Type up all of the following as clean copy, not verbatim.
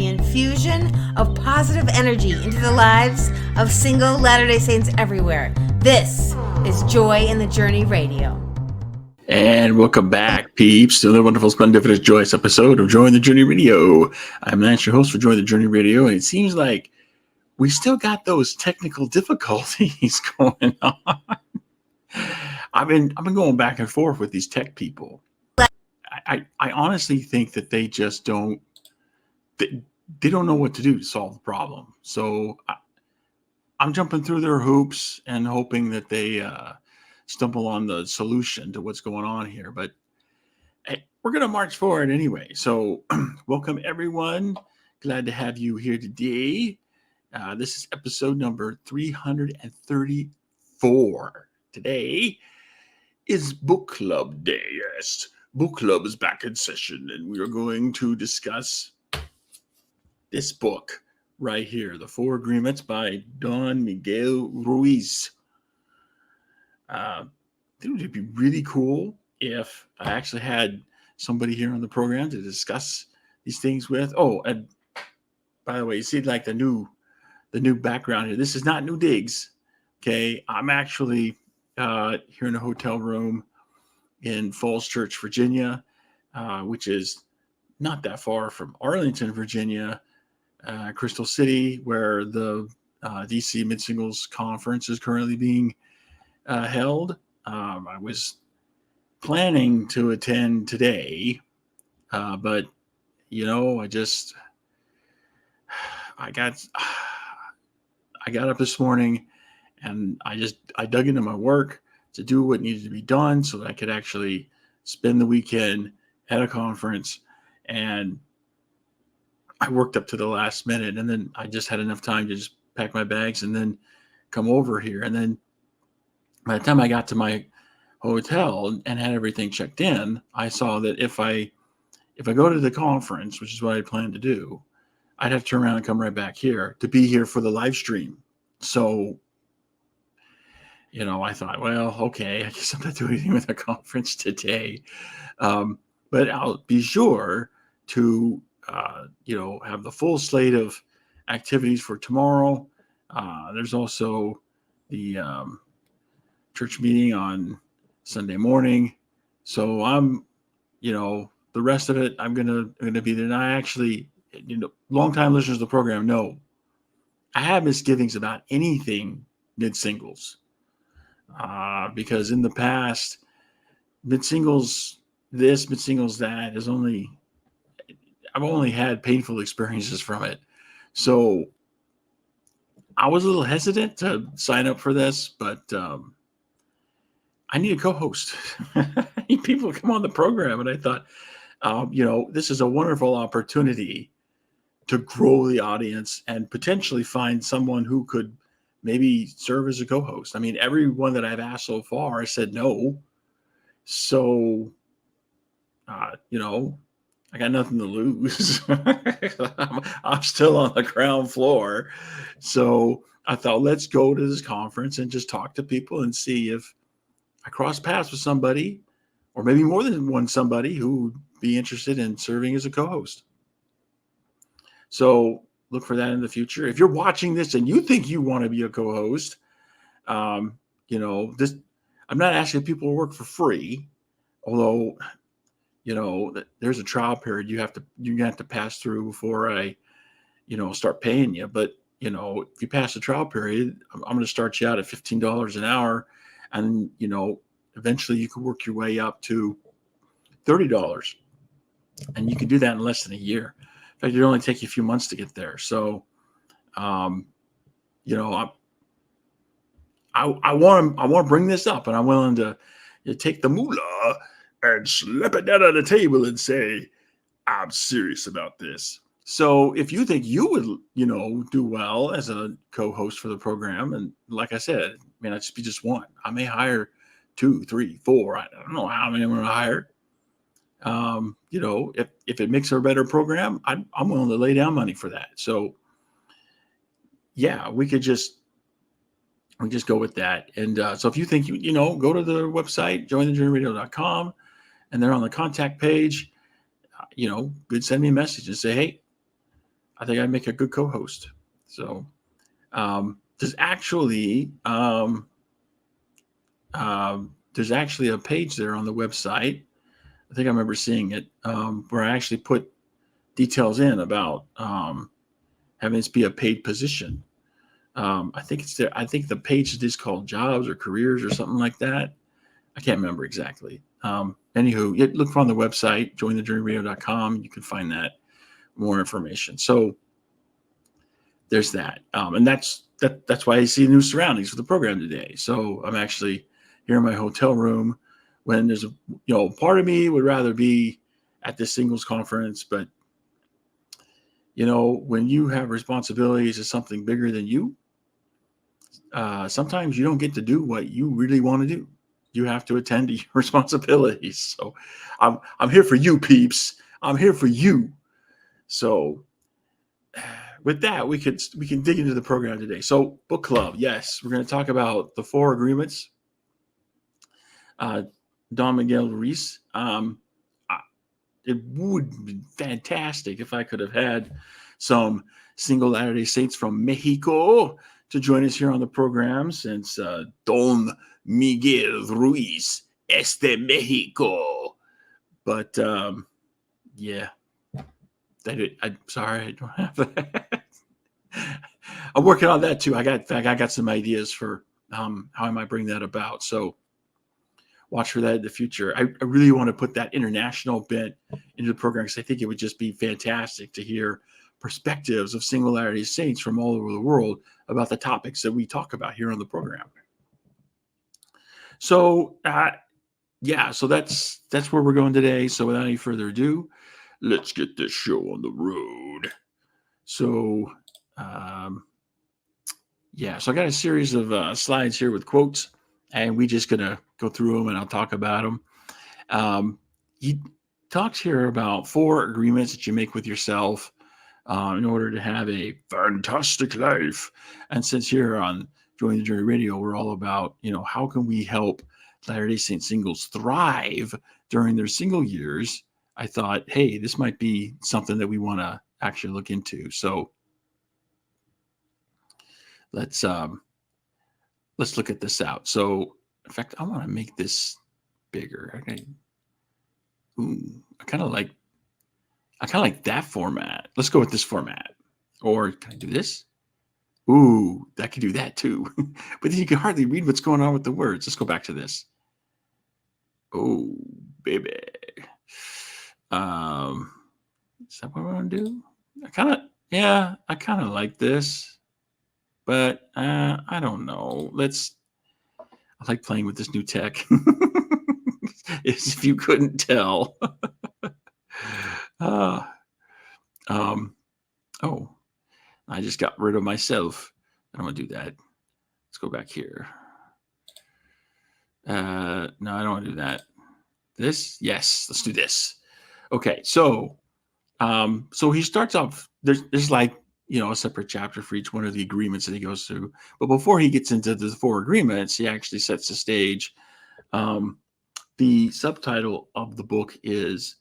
the infusion of positive energy into the lives of single Latter-day Saints everywhere. This is Joy in the Journey Radio. And welcome back, peeps, to another wonderful, splendiferous, joyous episode of Joy in the Journey Radio. I'm Lance, your host for Joy in the Journey Radio, and it seems like we still got those technical difficulties going on. I've been going back and forth with these tech people. I honestly think that they just don't know what to do to solve the problem. So I'm jumping through their hoops and hoping that they stumble on the solution to what's going on here. But hey, we're going to march forward anyway. So welcome, everyone. Glad to have you here today. This is episode number 334. Today is book club day. Yes, book club is back in session, and we are going to discuss this book right here, The Four Agreements by Don Miguel Ruiz. I think it would be really cool if I actually had somebody here on the program to discuss these things with. Oh, and by the way, you see like the new background here. This is not new digs. Okay, I'm actually here in a hotel room in Falls Church, Virginia, which is not that far from Arlington, Virginia, Crystal City, where the DC Mid-Singles Conference is currently being held. I was planning to attend today, but I got up this morning and I dug into my work to do what needed to be done so that I could actually spend the weekend at a conference. And I worked up to the last minute, and then I just had enough time to just pack my bags and then come over here. And then by the time I got to my hotel and had everything checked in, I saw that if I go to the conference, which is what I plan to do, I'd have to turn around and come right back here to be here for the live stream. So, I thought, well, okay, I guess I'm not doing anything with the conference today. But I'll be sure to, have the full slate of activities for tomorrow. There's also the church meeting on Sunday morning. So I'm, the rest of it, I'm gonna be there. And I actually, longtime listeners of the program know I have misgivings about anything mid-singles, because in the past, mid-singles this, mid-singles that I've only had painful experiences from it. So I was a little hesitant to sign up for this, but I need a co-host. I need people to come on the program. And I thought, this is a wonderful opportunity to grow the audience and potentially find someone who could maybe serve as a co-host. I mean, everyone that I've asked so far said no. So, I got nothing to lose. I'm still on the ground floor. So I thought, let's go to this conference and just talk to people and see if I cross paths with somebody, or maybe more than one somebody, who would be interested in serving as a co-host. So look for that in the future. If you're watching this and you think you want to be a co-host, I'm not asking people to work for free, although, there's a trial period you have to pass through before I, start paying you. But, if you pass the trial period, I'm going to start you out at $15 an hour. And, eventually you can work your way up to $30. And you can do that in less than a year. In fact, it'll only take you a few months to get there. So, I want to bring this up, and I'm willing to take the moolah and slap it down on the table and say, I'm serious about this. So if you think you would, do well as a co-host for the program, and like I said, it may not just be just one. I may hire 2, 3, 4. I don't know how many I'm going to hire. If it makes a better program, I'm willing to lay down money for that. So yeah, we just go with that. And so if you think, go to the website, jointhejourneyradio.com, and they're on the contact page, send me a message and say, hey, I think I'd make a good co-host. So there's actually a page there on the website. I think I remember seeing it where I actually put details in about having this be a paid position. I think it's there. I think the page is called Jobs or Careers or something like that. I can't remember exactly. Anywho, look on the website, jointhejourneyradio.com. You can find that more information. So there's that. And that's why I see new surroundings for the program today. So I'm actually here in my hotel room when there's part of me would rather be at this singles conference, but when you have responsibilities of something bigger than you, sometimes you don't get to do what you really want to do. You have to attend to your responsibilities. So I'm here for you, peeps. I'm here for you. So with that, we can dig into the program today. So book club, yes, we're going to talk about the 4 agreements. Don Miguel Ruiz. It would be fantastic if I could have had some single Latter-day Saints from Mexico to join us here on the program, since Don Miguel Ruiz es de Mexico. But yeah, I'm sorry, I don't have that. I'm working on that too. I got some ideas for how I might bring that about. So watch for that in the future. I really want to put that international bit into the program because I think it would just be fantastic to hear perspectives of single Latter-day Saints from all over the world about the topics that we talk about here on the program. So, so that's where we're going today. So without any further ado, let's get this show on the road. So, so I got a series of slides here with quotes, and we just gonna go through them and I'll talk about them. He talks here about 4 agreements that you make with yourself in order to have a fantastic life. And since here on Join the Journey Radio, we're all about, how can we help Latter-day Saint singles thrive during their single years? I thought, hey, this might be something that we want to actually look into. So let's look at this out. So in fact, I want to make this bigger. I kind of like that format. Let's go with this format. Or can I do this? Ooh, I could do that too. But then you can hardly read what's going on with the words. Let's go back to this. Oh, baby. Is that what we're going to do? I kind of like this. But I don't know. I like playing with this new tech. As if you couldn't tell. I just got rid of myself. I don't want to do that. Let's go back here. No, I don't want to do that. This? Yes, let's do this. Okay, so he starts off, there's like, a separate chapter for each one of the agreements that he goes through. But before he gets into the 4 agreements, he actually sets the stage. The subtitle of the book is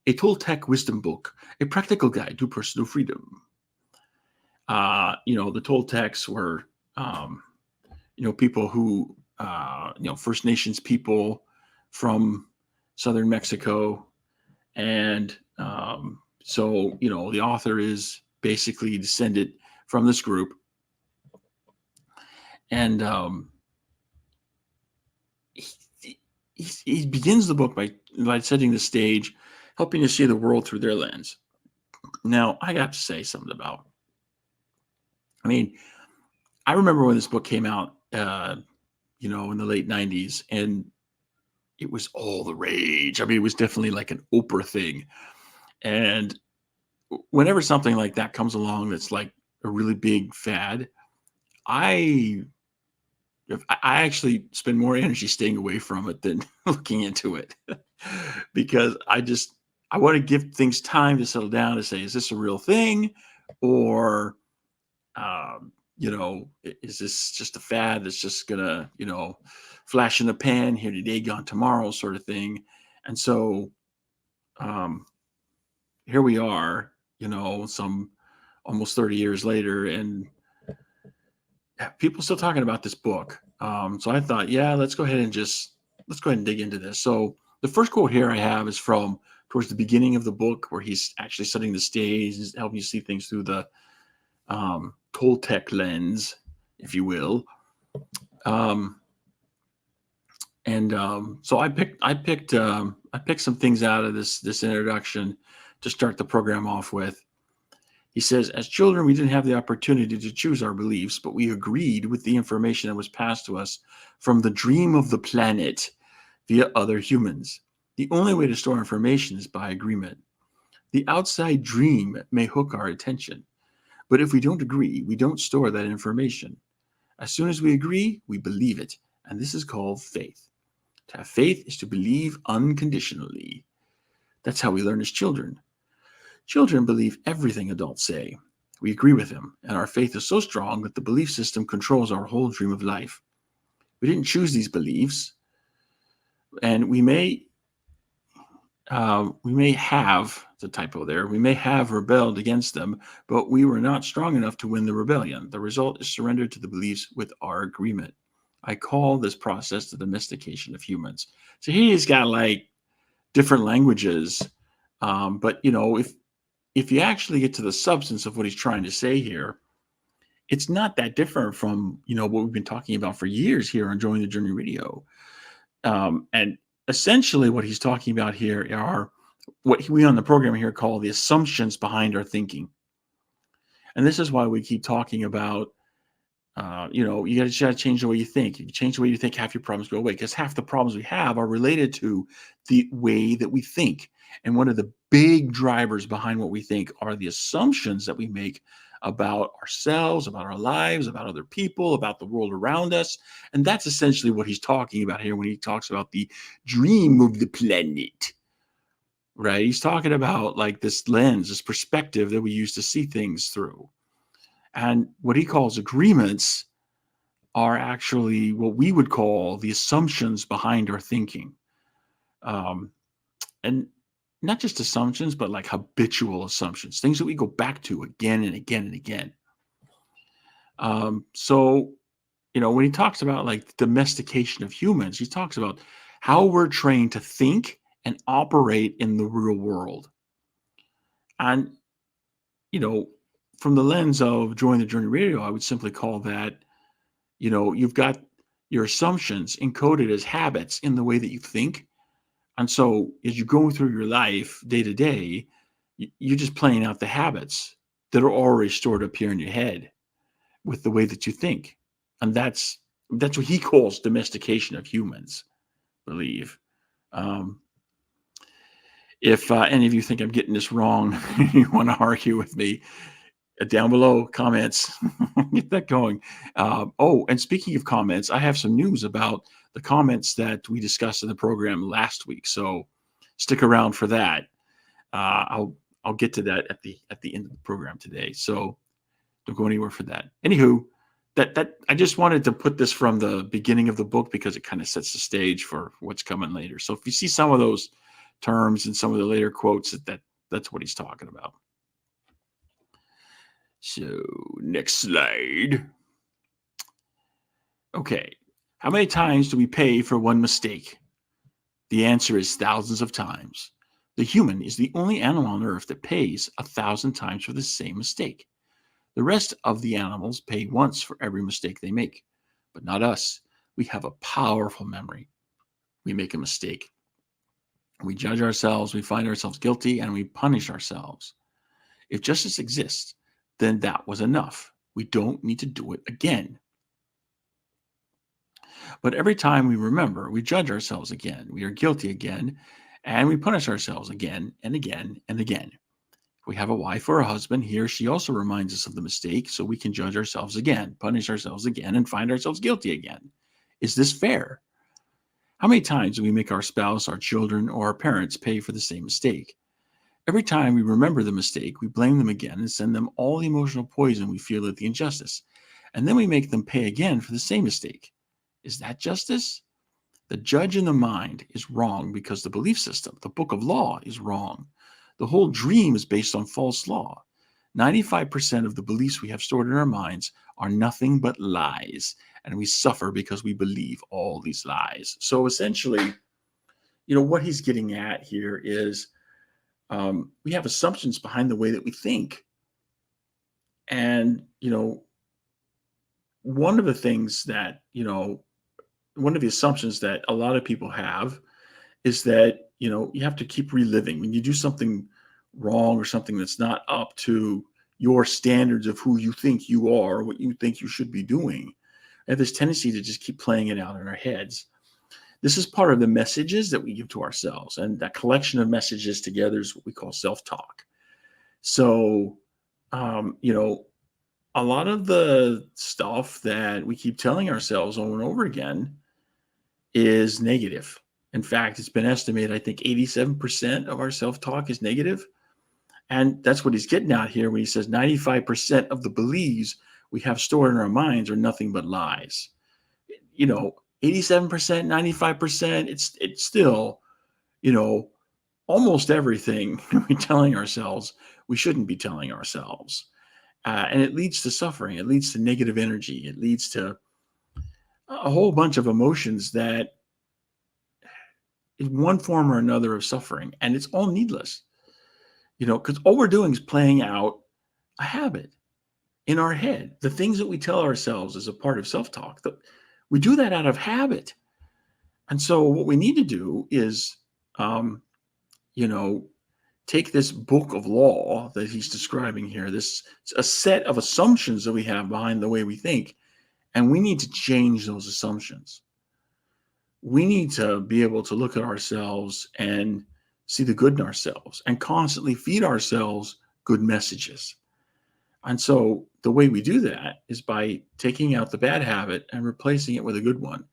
A Toltec Wisdom Book, a practical guide to personal freedom. The Toltecs were, people who, First Nations people from southern Mexico. And so, the author is basically descended from this group. And he begins the book by setting the stage, helping you see the world through their lens. Now, I got to say something about, I remember when this book came out, in the late 90s, and it was all the rage. It was definitely like an Oprah thing. And whenever something like that comes along that's like a really big fad, I actually spend more energy staying away from it than looking into it. Because I want to give things time to settle down to say, is this a real thing? Or, is this just a fad that's just gonna, flash in the pan, here today, gone tomorrow sort of thing? And so here we are, some almost 30 years later, and people still talking about this book. So I thought, yeah, let's go ahead and dig into this. So the first quote here I have is from towards the beginning of the book, where he's actually setting the stage, and helping you see things through the Toltec lens, if you will. So I picked some things out of this introduction to start the program off with. He says, as children, we didn't have the opportunity to choose our beliefs, but we agreed with the information that was passed to us from the dream of the planet via other humans. The only way to store information is by agreement. The outside dream may hook our attention, but if we don't agree, we don't store that information. As soon as we agree, we believe it, and this is called faith. To have faith is to believe unconditionally. That's how we learn as children. Children believe everything adults say. We agree with them, and our faith is so strong that the belief system controls our whole dream of life. We didn't choose these beliefs, and we may have, the typo there, we may have rebelled against them, but we were not strong enough to win the rebellion. The result is surrender to the beliefs with our agreement. I call this process the domestication of humans. So he's got like different languages, but if you actually get to the substance of what he's trying to say here, it's not that different from what we've been talking about for years here on Join the Journey Radio. And essentially what he's talking about here are what we on the program here call the assumptions behind our thinking. And this is why we keep talking about, you got to change the way you think. If you change the way you think, half your problems go away, because half the problems we have are related to the way that we think. And one of the big drivers behind what we think are the assumptions that we make about ourselves, about our lives, about other people, about the world around us. And that's essentially what he's talking about here when he talks about the dream of the planet, right? He's talking about like this lens, this perspective that we use to see things through. And what he calls agreements are actually what we would call the assumptions behind our thinking. And not just assumptions, but like habitual assumptions, things that we go back to again and again and again. So when he talks about like domestication of humans, he talks about how we're trained to think and operate in the real world. And, from the lens of Join the Journey Radio, I would simply call that, you've got your assumptions encoded as habits in the way that you think. And so as you go through your life day to day, you're just playing out the habits that are already stored up here in your head with the way that you think. And that's what he calls domestication of humans, I believe. If any of you think I'm getting this wrong, you want to argue with me, down below, comments, get that going. And speaking of comments, I have some news about the comments that we discussed in the program last week. So stick around for that. I'll get to that at the end of the program today. So don't go anywhere for that. Anywho, that I just wanted to put this from the beginning of the book because it kind of sets the stage for what's coming later. So if you see some of those terms and some of the later quotes, that's what he's talking about. So next slide. Okay. How many times do we pay for one mistake? The answer is thousands of times. The human is the only animal on earth that pays 1,000 times for the same mistake. The rest of the animals pay once for every mistake they make, but not us. We have a powerful memory. We make a mistake. We judge ourselves, we find ourselves guilty, and we punish ourselves. If justice exists, then that was enough. We don't need to do it again. But every time we remember, we judge ourselves again. We are guilty again, and we punish ourselves again and again and again. If we have a wife or a husband, he or she also reminds us of the mistake, so we can judge ourselves again, punish ourselves again, and find ourselves guilty again. Is this fair? How many times do we make our spouse, our children, or our parents pay for the same mistake? Every time we remember the mistake, we blame them again and send them all the emotional poison we feel at the injustice. And then we make them pay again for the same mistake. Is that justice? The judge in the mind is wrong because the belief system, the book of law, is wrong. The whole dream is based on false law. 95% of the beliefs we have stored in our minds are nothing but lies, and we suffer because we believe all these lies. So essentially, what he's getting at here is we have assumptions behind the way that we think. And, one of the things that, one of the assumptions that a lot of people have is that, you have to keep reliving. When you do something wrong or something that's not up to your standards of who you think you are, what you think you should be doing, I have this tendency to just keep playing it out in our heads. This is part of the messages that we give to ourselves. And that collection of messages together is what we call self-talk. So, a lot of the stuff that we keep telling ourselves over and over again is negative. In fact, it's been estimated, I think 87% of our self-talk is negative. And that's what he's getting at here when he says 95% of the beliefs we have stored in our minds are nothing but lies. 87%, 95%, it's still, almost everything we're telling ourselves we shouldn't be telling ourselves. And it leads to suffering. It leads to negative energy. It leads to a whole bunch of emotions that in one form or another of suffering. And it's all needless, because all we're doing is playing out a habit in our head. The things that we tell ourselves as a part of self-talk, we do that out of habit. And so what we need to do is, take this book of law that he's describing here, a set of assumptions that we have behind the way we think, and we need to change those assumptions. We need to be able to look at ourselves and see the good in ourselves and constantly feed ourselves good messages. And so the way we do that is by taking out the bad habit and replacing it with a good one.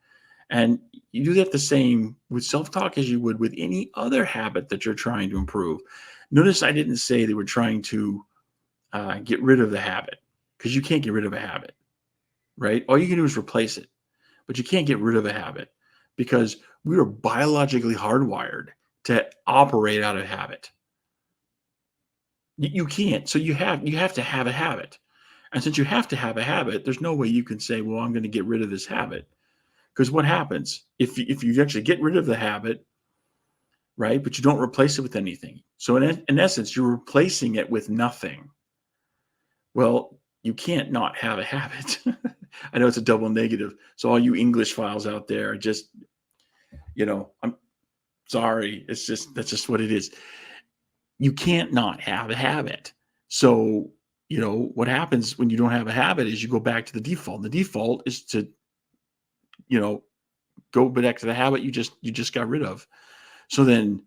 And you do that the same with self-talk as you would with any other habit that you're trying to improve. Notice I didn't say they were trying to get rid of the habit, because you can't get rid of a habit, right? All you can do is replace it, but you can't get rid of a habit because we are biologically hardwired to operate out of habit. You can't. So you have to have a habit. And since you have to have a habit, there's no way you can say, well, I'm going to get rid of this habit. Because what happens if you actually get rid of the habit, right, but you don't replace it with anything? So in essence, you're replacing it with nothing. Well, you can't not have a habit. I know it's a double negative. So all you English files out there, just, I'm sorry. That's just what it is. You can't not have a habit. So, what happens when you don't have a habit is you go back to the default. The default is to, go back to the habit you just got rid of. So then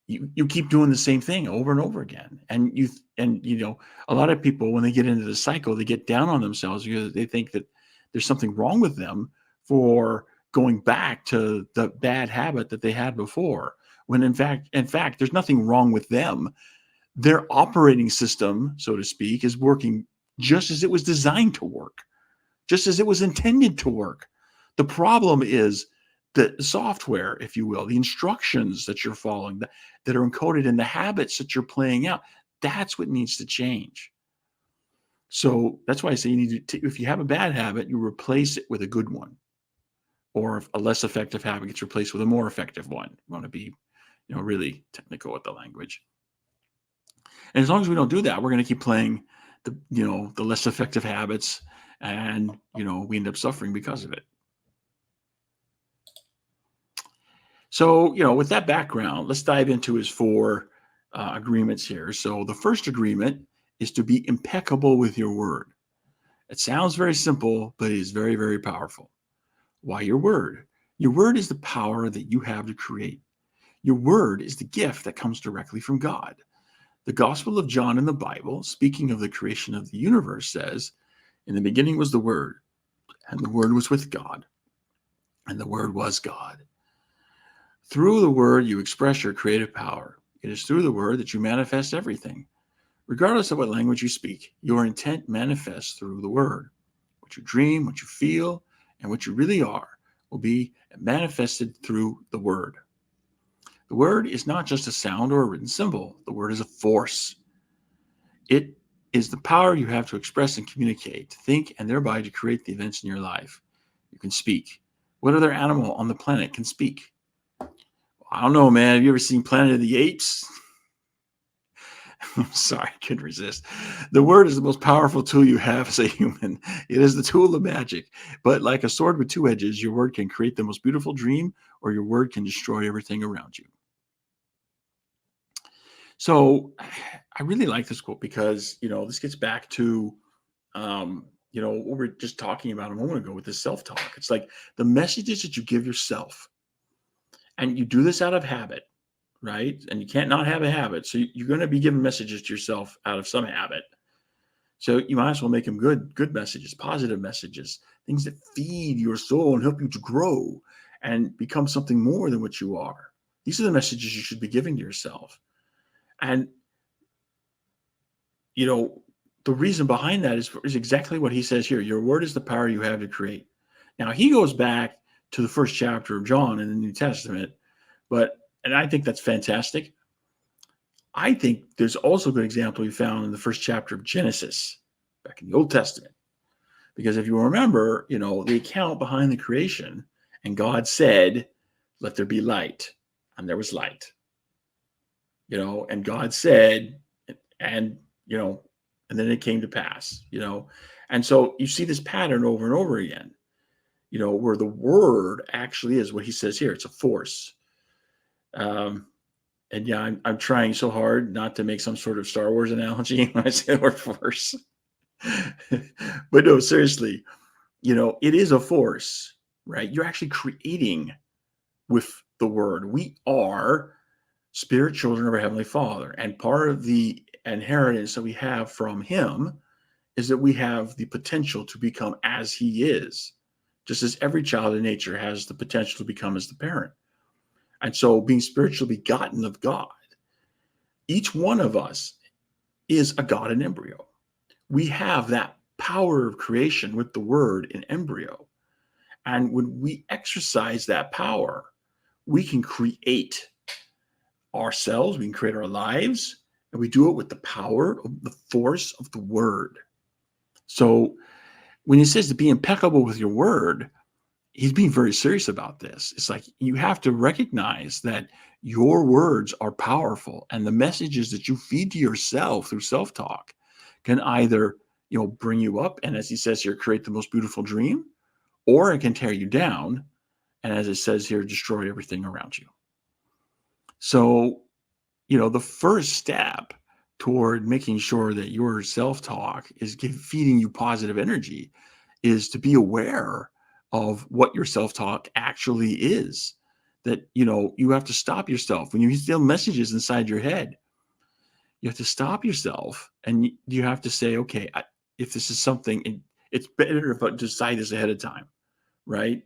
you keep doing the same thing over and over again. And a lot of people, when they get into the cycle, they get down on themselves because they think that there's something wrong with them for going back to the bad habit that they had before. When in fact, there's nothing wrong with them. Their operating system, so to speak, is working just as it was designed to work, just as it was intended to work. The problem is the software, if you will, the instructions that you're following that are encoded in the habits that you're playing out. That's what needs to change. So that's why I say you need to, if you have a bad habit, you replace it with a good one. Or if a less effective habit gets replaced with a more effective one. You want to be, really technical with the language. And as long as we don't do that, we're going to keep playing the less effective habits, and, we end up suffering because of it. So, with that background, let's dive into his 4 agreements here. So the first agreement is to be impeccable with your word. It sounds very simple, but it is very, very powerful. Why your word? Your word is the power that you have to create. Your word is the gift that comes directly from God. The Gospel of John in the Bible, speaking of the creation of the universe, says, "In the beginning was the Word, and the Word was with God, and the Word was God." Through the Word, you express your creative power. It is through the Word that you manifest everything. Regardless of what language you speak, your intent manifests through the Word. What you dream, what you feel, and what you really are will be manifested through the Word. The Word is not just a sound or a written symbol. The Word is a force. It is the power you have to express and communicate, to think, and thereby to create the events in your life. You can speak. What other animal on the planet can speak? I don't know, man. Have you ever seen Planet of the Apes? I'm sorry, I couldn't resist. The word is the most powerful tool you have as a human. It is the tool of magic. But like a sword with two edges, your word can create the most beautiful dream, or your word can destroy everything around you. So I really like this quote because, this gets back to, what we were just talking about a moment ago with this self-talk. It's like the messages that you give yourself, and you do this out of habit, right? And you can't not have a habit. So you're going to be giving messages to yourself out of some habit. So you might as well make them good messages, positive messages, things that feed your soul and help you to grow and become something more than what you are. These are the messages you should be giving to yourself. And, the reason behind that is exactly what he says here. Your word is the power you have to create. Now, he goes back to the first chapter of John in the New Testament, and I think that's fantastic. I think there's also a good example you found in the first chapter of Genesis, back in the Old Testament. Because if you remember, the account behind the creation, and God said, let there be light, and there was light. And God said, and then it came to pass, And so you see this pattern over and over again, where the word actually is what he says here. It's a force. And yeah, I'm trying so hard not to make some sort of Star Wars analogy when I say the word force. But no, seriously, it is a force, right? You're actually creating with the word. We are spirit children of our Heavenly Father. And part of the inheritance that we have from him is that we have the potential to become as he is, just as every child in nature has the potential to become as the parent. And so being spiritually begotten of God, each one of us is a God in embryo. We have that power of creation with the word in embryo. And when we exercise that power, we can create ourselves, we can create our lives, and we do it with the power of the force of the word. So when he says to be impeccable with your word, he's being very serious about this. It's like you have to recognize that your words are powerful, and the messages that you feed to yourself through self-talk can either, bring you up, and as he says here, create the most beautiful dream, or it can tear you down, and as it says here, destroy everything around you. So, the first step toward making sure that your self-talk is feeding you positive energy is to be aware of what your self-talk actually is. That, you have to stop yourself. When you feel messages inside your head, you have to stop yourself and you have to say, okay, if this is something, it's better if I decide this ahead of time, right?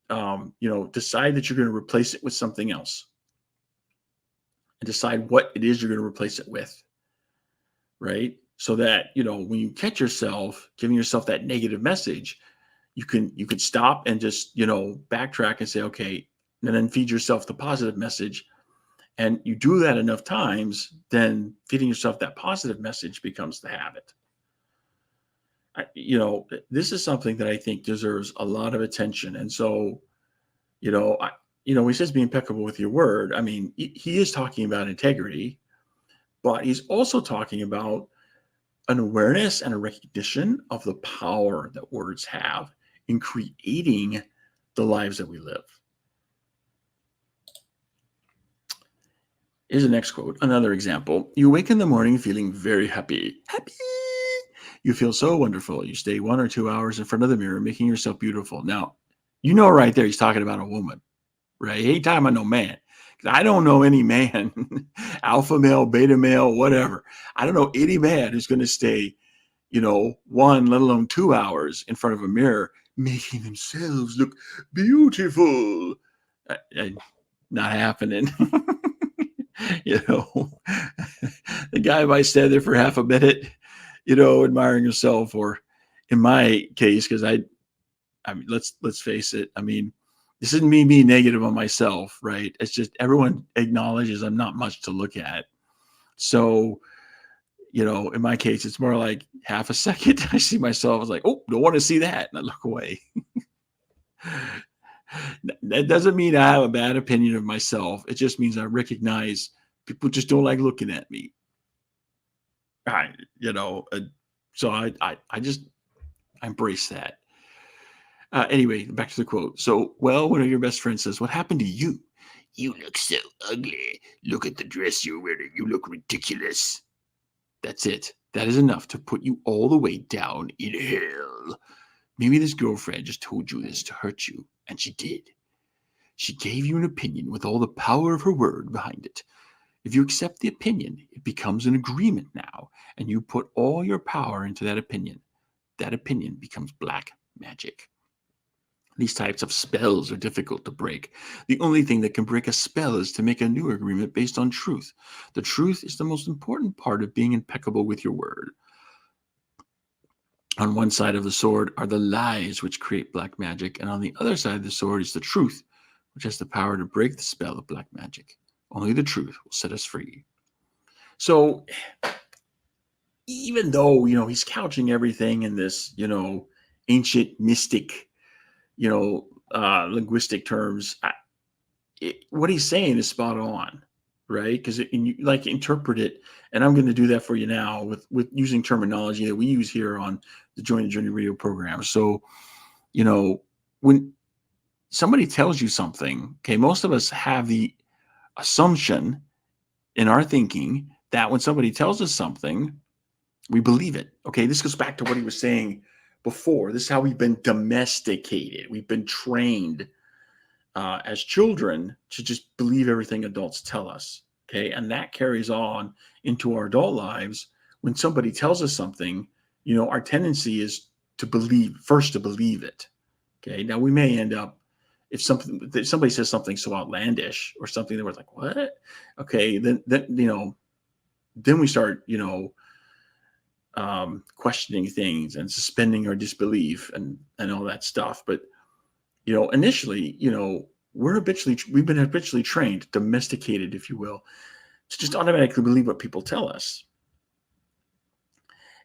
Decide that you're going to replace it with something else. And decide what it is you're going to replace it with, right? So that, when you catch yourself giving yourself that negative message, you can stop and just, backtrack and say, okay, and then feed yourself the positive message. And you do that enough times, then feeding yourself that positive message becomes the habit. This is something that I think deserves a lot of attention. And so, when he says be impeccable with your word, I mean, he is talking about integrity, but he's also talking about an awareness and a recognition of the power that words have in creating the lives that we live. Here's the next quote, another example. You wake in the morning feeling very happy. Happy! You feel so wonderful. You stay 1 or 2 hours in front of the mirror, making yourself beautiful. Now, right there, he's talking about a woman. Right? He ain't talking about no man. I don't know any man, alpha male, beta male, whatever. I don't know any man who's going to stay, 1, let alone 2 hours in front of a mirror, making themselves look beautiful. Not happening. The guy might stand there for half a minute, admiring himself, or in my case, because I mean, let's face it. I mean, this isn't me being negative on myself, right? It's just everyone acknowledges I'm not much to look at. So, In my case, it's more like half a second. I see myself, I was like, oh, don't want to see that. And I look away. That doesn't mean I have a bad opinion of myself. It just means I recognize people just don't like looking at me. So I just embrace that. Anyway, back to the quote. So, well, one of your best friends says, what happened to you? You look so ugly. Look at the dress you're wearing. You look ridiculous. That's it. That is enough to put you all the way down in hell. Maybe this girlfriend just told you this to hurt you, and she did. She gave you an opinion with all the power of her word behind it. If you accept the opinion, it becomes an agreement now, and you put all your power into that opinion. That opinion becomes black magic. These types of spells are difficult to break. The only thing that can break a spell is to make a new agreement based on truth. The truth is the most important part of being impeccable with your word. On one side of the sword are the lies which create black magic, and on the other side of the sword is the truth, which has the power to break the spell of black magic. Only the truth will set us free. So, even though, he's couching everything in this, ancient mystic, linguistic terms, what he's saying is spot on, right? Because you interpret it, and I'm going to do that for you now with using terminology that we use here on the Joy in the Journey radio program. So, when somebody tells you something, okay, most of us have the assumption in our thinking that when somebody tells us something, we believe it. Okay, this goes back to what he was saying before. This is how we've been domesticated. We've been trained as children to just believe everything adults tell us. Okay, and that carries on into our adult lives. When somebody tells us something, our tendency is to believe it. Okay, now we may end up, if somebody says something so outlandish or something that we're like, what? Okay, then we start, questioning things and suspending our disbelief and all that stuff. But, initially, we've been habitually trained, domesticated, if you will, to just automatically believe what people tell us.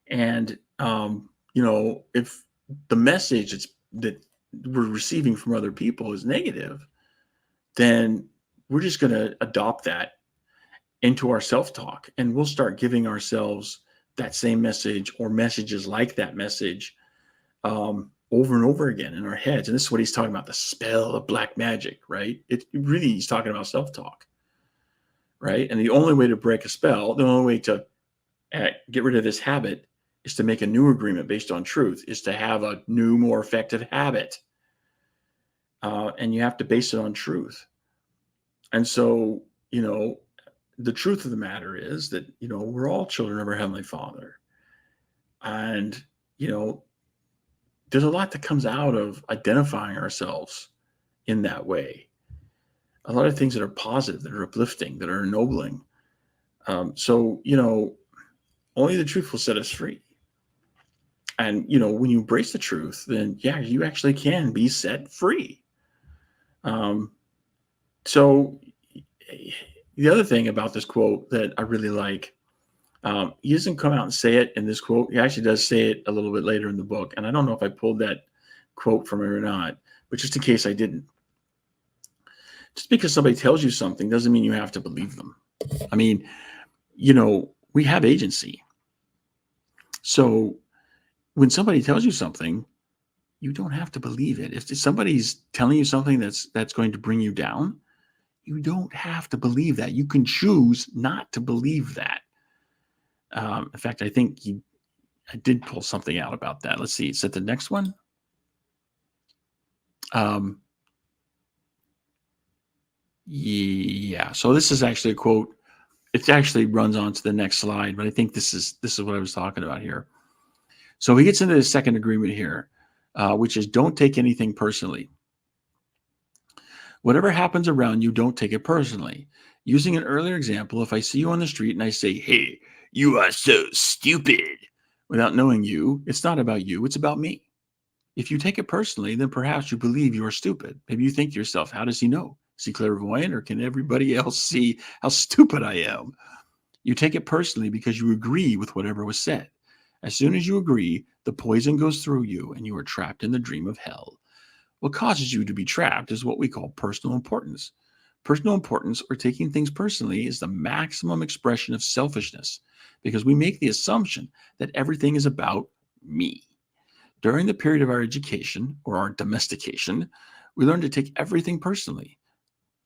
And, if the message that we're receiving from other people is negative, then we're just going to adopt that into our self-talk, and we'll start giving ourselves that same message or messages like that message over and over again in our heads. And this is what he's talking about, the spell of black magic, right? He's talking about self-talk, right? And the only way to break a spell, the only way to get rid of this habit is to make a new agreement based on truth, is to have a new, more effective habit. And you have to base it on truth. And so, the truth of the matter is that, we're all children of our Heavenly Father. And, there's a lot that comes out of identifying ourselves in that way. A lot of things that are positive, that are uplifting, that are ennobling. So, only the truth will set us free. And, when you embrace the truth, then, yeah, you actually can be set free. So the other thing about this quote that I really like, he doesn't come out and say it in this quote. He actually does say it a little bit later in the book. And I don't know if I pulled that quote from it or not, but just in case I didn't. Just because somebody tells you something doesn't mean you have to believe them. I mean, we have agency. So when somebody tells you something, you don't have to believe it. If somebody's telling you something that's going to bring you down, you don't have to believe that. You can choose not to believe that. In fact, I think I did pull something out about that. Let's see. Is that the next one? Yeah. So this is actually a quote. It actually runs on to the next slide, but I think this is what I was talking about here. So he gets into the second agreement here, which is don't take anything personally. Whatever happens around you, don't take it personally. Using an earlier example, if I see you on the street and I say, hey, you are so stupid, without knowing you, it's not about you, it's about me. If you take it personally, then perhaps you believe you are stupid. Maybe you think to yourself, how does he know? Is he clairvoyant, or can everybody else see how stupid I am? You take it personally because you agree with whatever was said. As soon as you agree, the poison goes through you and you are trapped in the dream of hell. What causes you to be trapped is what we call personal importance. Personal importance, or taking things personally, is the maximum expression of selfishness because we make the assumption that everything is about me. During the period of our education or our domestication, we learn to take everything personally.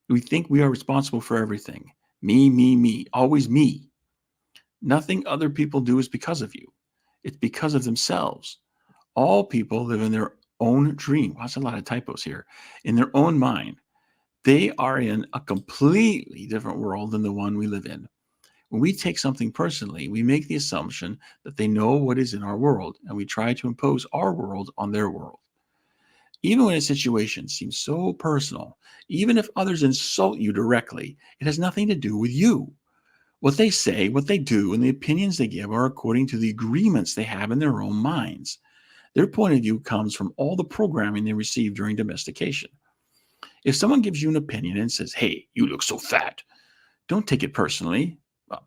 We think we are responsible for everything. Me, always me. Nothing other people do is because of you. It's because of themselves. All people live in their own dream. Wow, that's a lot of typos here. In their own mind. They are in a completely different world than the one we live in. When we take something personally, we make the assumption that they know what is in our world, and we try to impose our world on their world. Even when a situation seems so personal, even if others insult you directly, it has nothing to do with you. What they say, what they do, and the opinions they give are according to the agreements they have in their own minds. Their point of view comes from all the programming they received during domestication. If someone gives you an opinion and says, "Hey, you look so fat," don't take it personally. Well,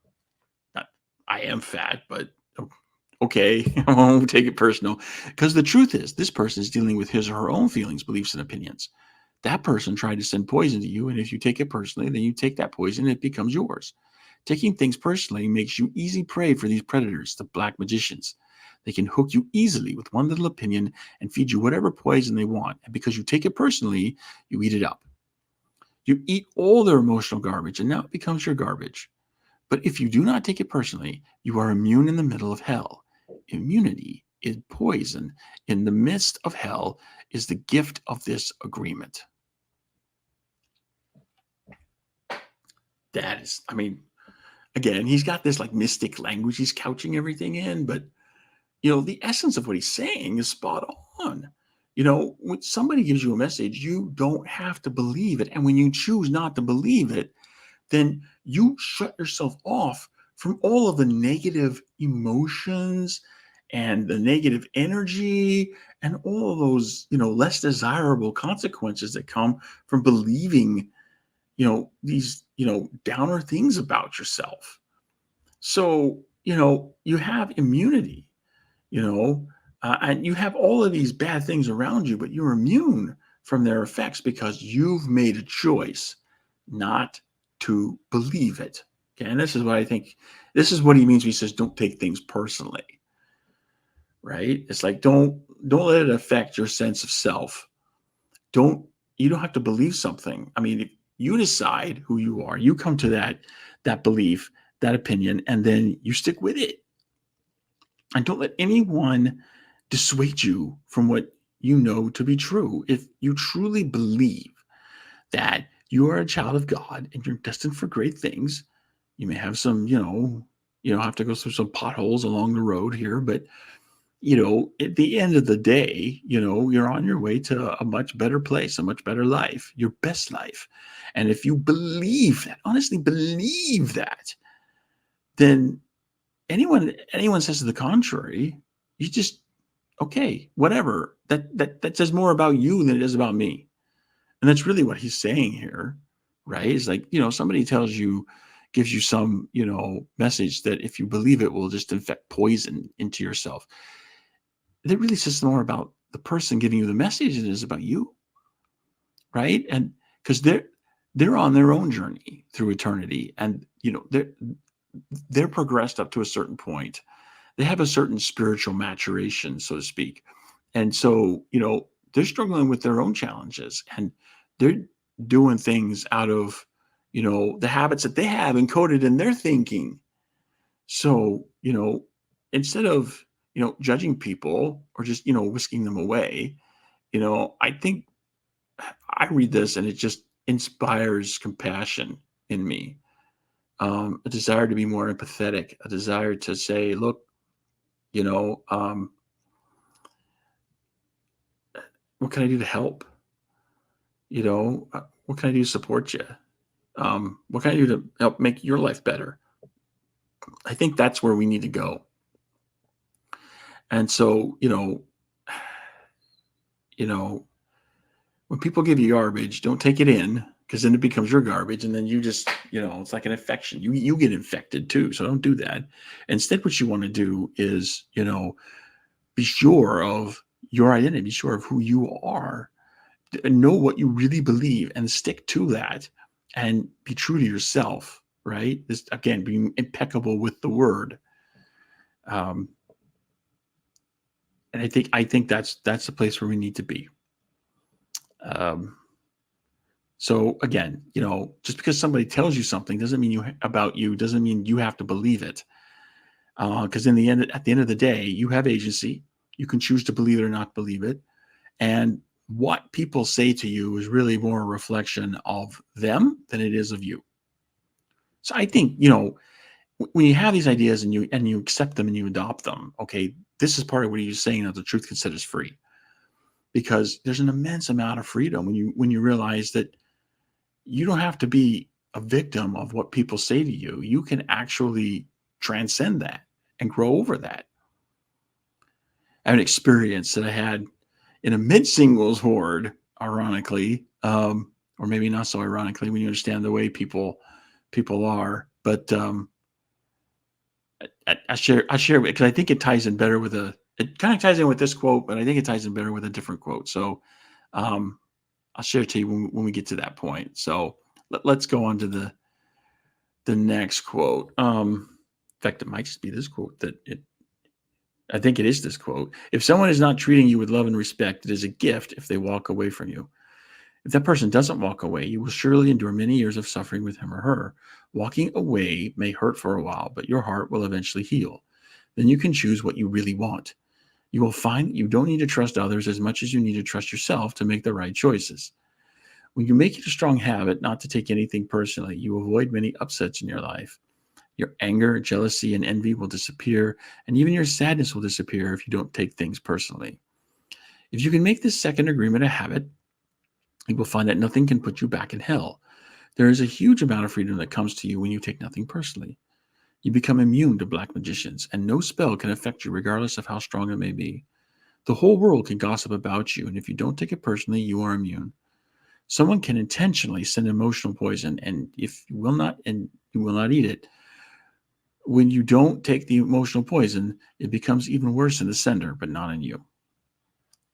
I am fat, but okay, I won't take it personal. Because the truth is, this person is dealing with his or her own feelings, beliefs, and opinions. That person tried to send poison to you, and if you take it personally, then you take that poison and it becomes yours. Taking things personally makes you easy prey for these predators, the black magicians. They can hook you easily with one little opinion and feed you whatever poison they want. And because you take it personally, you eat it up. You eat all their emotional garbage, and now it becomes your garbage. But if you do not take it personally, you are immune in the middle of hell. Immunity is poison. In the midst of hell is the gift of this agreement. That is, again, he's got this like mystic language he's couching everything in, but the essence of what he's saying is spot on. When somebody gives you a message, you don't have to believe it. And when you choose not to believe it, then you shut yourself off from all of the negative emotions and the negative energy and all of those, less desirable consequences that come from believing, these, downer things about yourself. So, you have immunity, and you have all of these bad things around you, but you're immune from their effects because you've made a choice not to believe it. Okay, and this is what I think. This is what he means when he says, "Don't take things personally." Right? It's like don't let it affect your sense of self. You don't have to believe something. If you decide who you are, you come to that belief, that opinion, and then you stick with it. And don't let anyone dissuade you from what you know to be true. If you truly believe that you are a child of God and you're destined for great things, you may have some, have to go through some potholes along the road here, but at the end of the day, you're on your way to a much better place, a much better life, your best life. And if you believe that, honestly believe that, then anyone says to the contrary, you just, okay, whatever. That says more about you than it is about me. And that's really what he's saying here, right? It's like, somebody gives you some, message that if you believe it will just infect poison into yourself. That really says more about the person giving you the message than it is about you, right? And because they're on their own journey through eternity, and they're progressed up to a certain point. They have a certain spiritual maturation, so to speak. And so, they're struggling with their own challenges, and they're doing things out of, the habits that they have encoded in their thinking. So, instead of, judging people or just, whisking them away, I think I read this and it just inspires compassion in me. A desire to be more empathetic, a desire to say, look, you know, um, what can I do to help? What can I do to support you? What can I do to help make your life better? I think that's where we need to go. And so, you know, when people give you garbage, don't take it in because then it becomes your garbage, and then you just, it's like an infection. You get infected too. So don't do that. Instead, what you want to do is, be sure of your identity, be sure of who you are, know what you really believe, and stick to that, and be true to yourself. Right? This again, being impeccable with the word. And I think that's the place where we need to be. So again, just because somebody tells you something doesn't mean doesn't mean you have to believe it. Because at the end of the day, you have agency. You can choose to believe it or not believe it. And what people say to you is really more a reflection of them than it is of you. So I think, when you have these ideas and you accept them and you adopt them, okay, this is part of what he's saying, that the truth can set us free. Because there's an immense amount of freedom when you realize that you don't have to be a victim of what people say to you. You can actually transcend that and grow over that. I have an experience that I had in a mid-singles horde, ironically, or maybe not so ironically when you understand the way people are. But I share it because I think it ties in better with it kind of ties in with this quote, but I think it ties in better with a different quote. So I'll share it to you when we get to that point. So let's go on to the next quote. In fact, it might just be this quote I think it is this quote. If someone is not treating you with love and respect, it is a gift if they walk away from you. If that person doesn't walk away, you will surely endure many years of suffering with him or her. Walking away may hurt for a while, but your heart will eventually heal. Then you can choose what you really want. You will find that you don't need to trust others as much as you need to trust yourself to make the right choices. When you make it a strong habit not to take anything personally, you avoid many upsets in your life. Your anger, jealousy, and envy will disappear, and even your sadness will disappear if you don't take things personally. If you can make this second agreement a habit, you will find that nothing can put you back in hell. There is a huge amount of freedom that comes to you when you take nothing personally. You become immune to black magicians, and no spell can affect you regardless of how strong it may be. The whole world can gossip about you, and if you don't take it personally, you are immune. Someone can intentionally send emotional poison, and if you will not eat it, when you don't take the emotional poison, it becomes even worse in the sender, but not in you.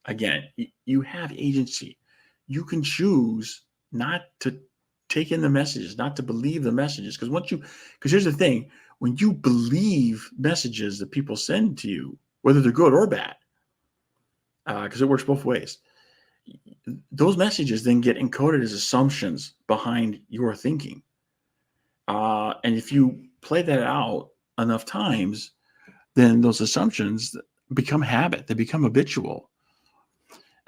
Again, you have agency. You can choose not to take in the messages, not to believe the messages. Because here's the thing, when you believe messages that people send to you, whether they're good or bad, because it works both ways, those messages then get encoded as assumptions behind your thinking. And if you play that out enough times, then those assumptions become habit. They become habitual.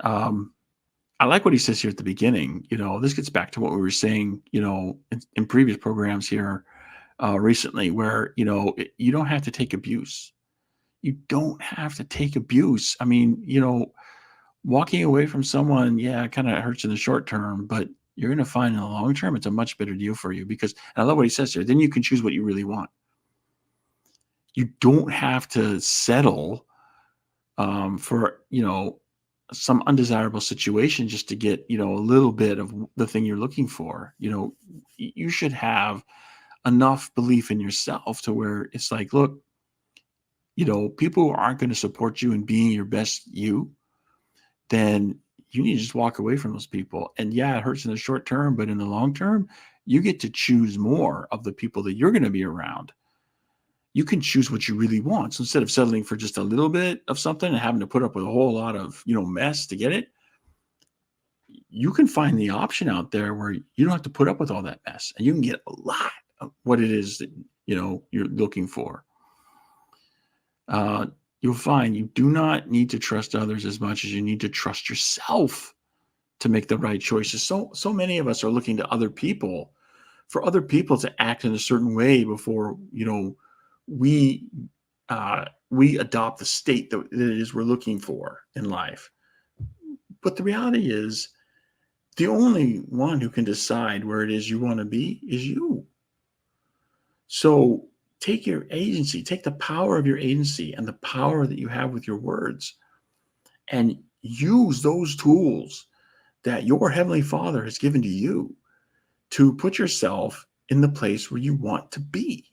I like what he says here at the beginning. This gets back to what we were saying, in previous programs here recently, where, you don't have to take abuse. You don't have to take abuse. I mean, walking away from someone, yeah, it kind of hurts in the short term, but you're going to find in the long term, it's a much better deal for you because, and I love what he says here, then you can choose what you really want. You don't have to settle for, some undesirable situation just to get, a little bit of the thing you're looking for. You should have enough belief in yourself to where it's like, look, people who aren't going to support you in being your best you, then you need to just walk away from those people. And yeah, it hurts in the short term, but in the long term, you get to choose more of the people that you're going to be around. You can choose what you really want. So instead of settling for just a little bit of something and having to put up with a whole lot of, mess to get it, you can find the option out there where you don't have to put up with all that mess and you can get a lot of what it is that, you're looking for. You'll find you do not need to trust others as much as you need to trust yourself to make the right choices. So many of us are looking to other people for other people to act in a certain way before, we adopt the state that it is we're looking for in life. But the reality is the only one who can decide where it is you want to be is you. So take your agency, take the power of your agency and the power that you have with your words and use those tools that your Heavenly Father has given to you to put yourself in the place where you want to be.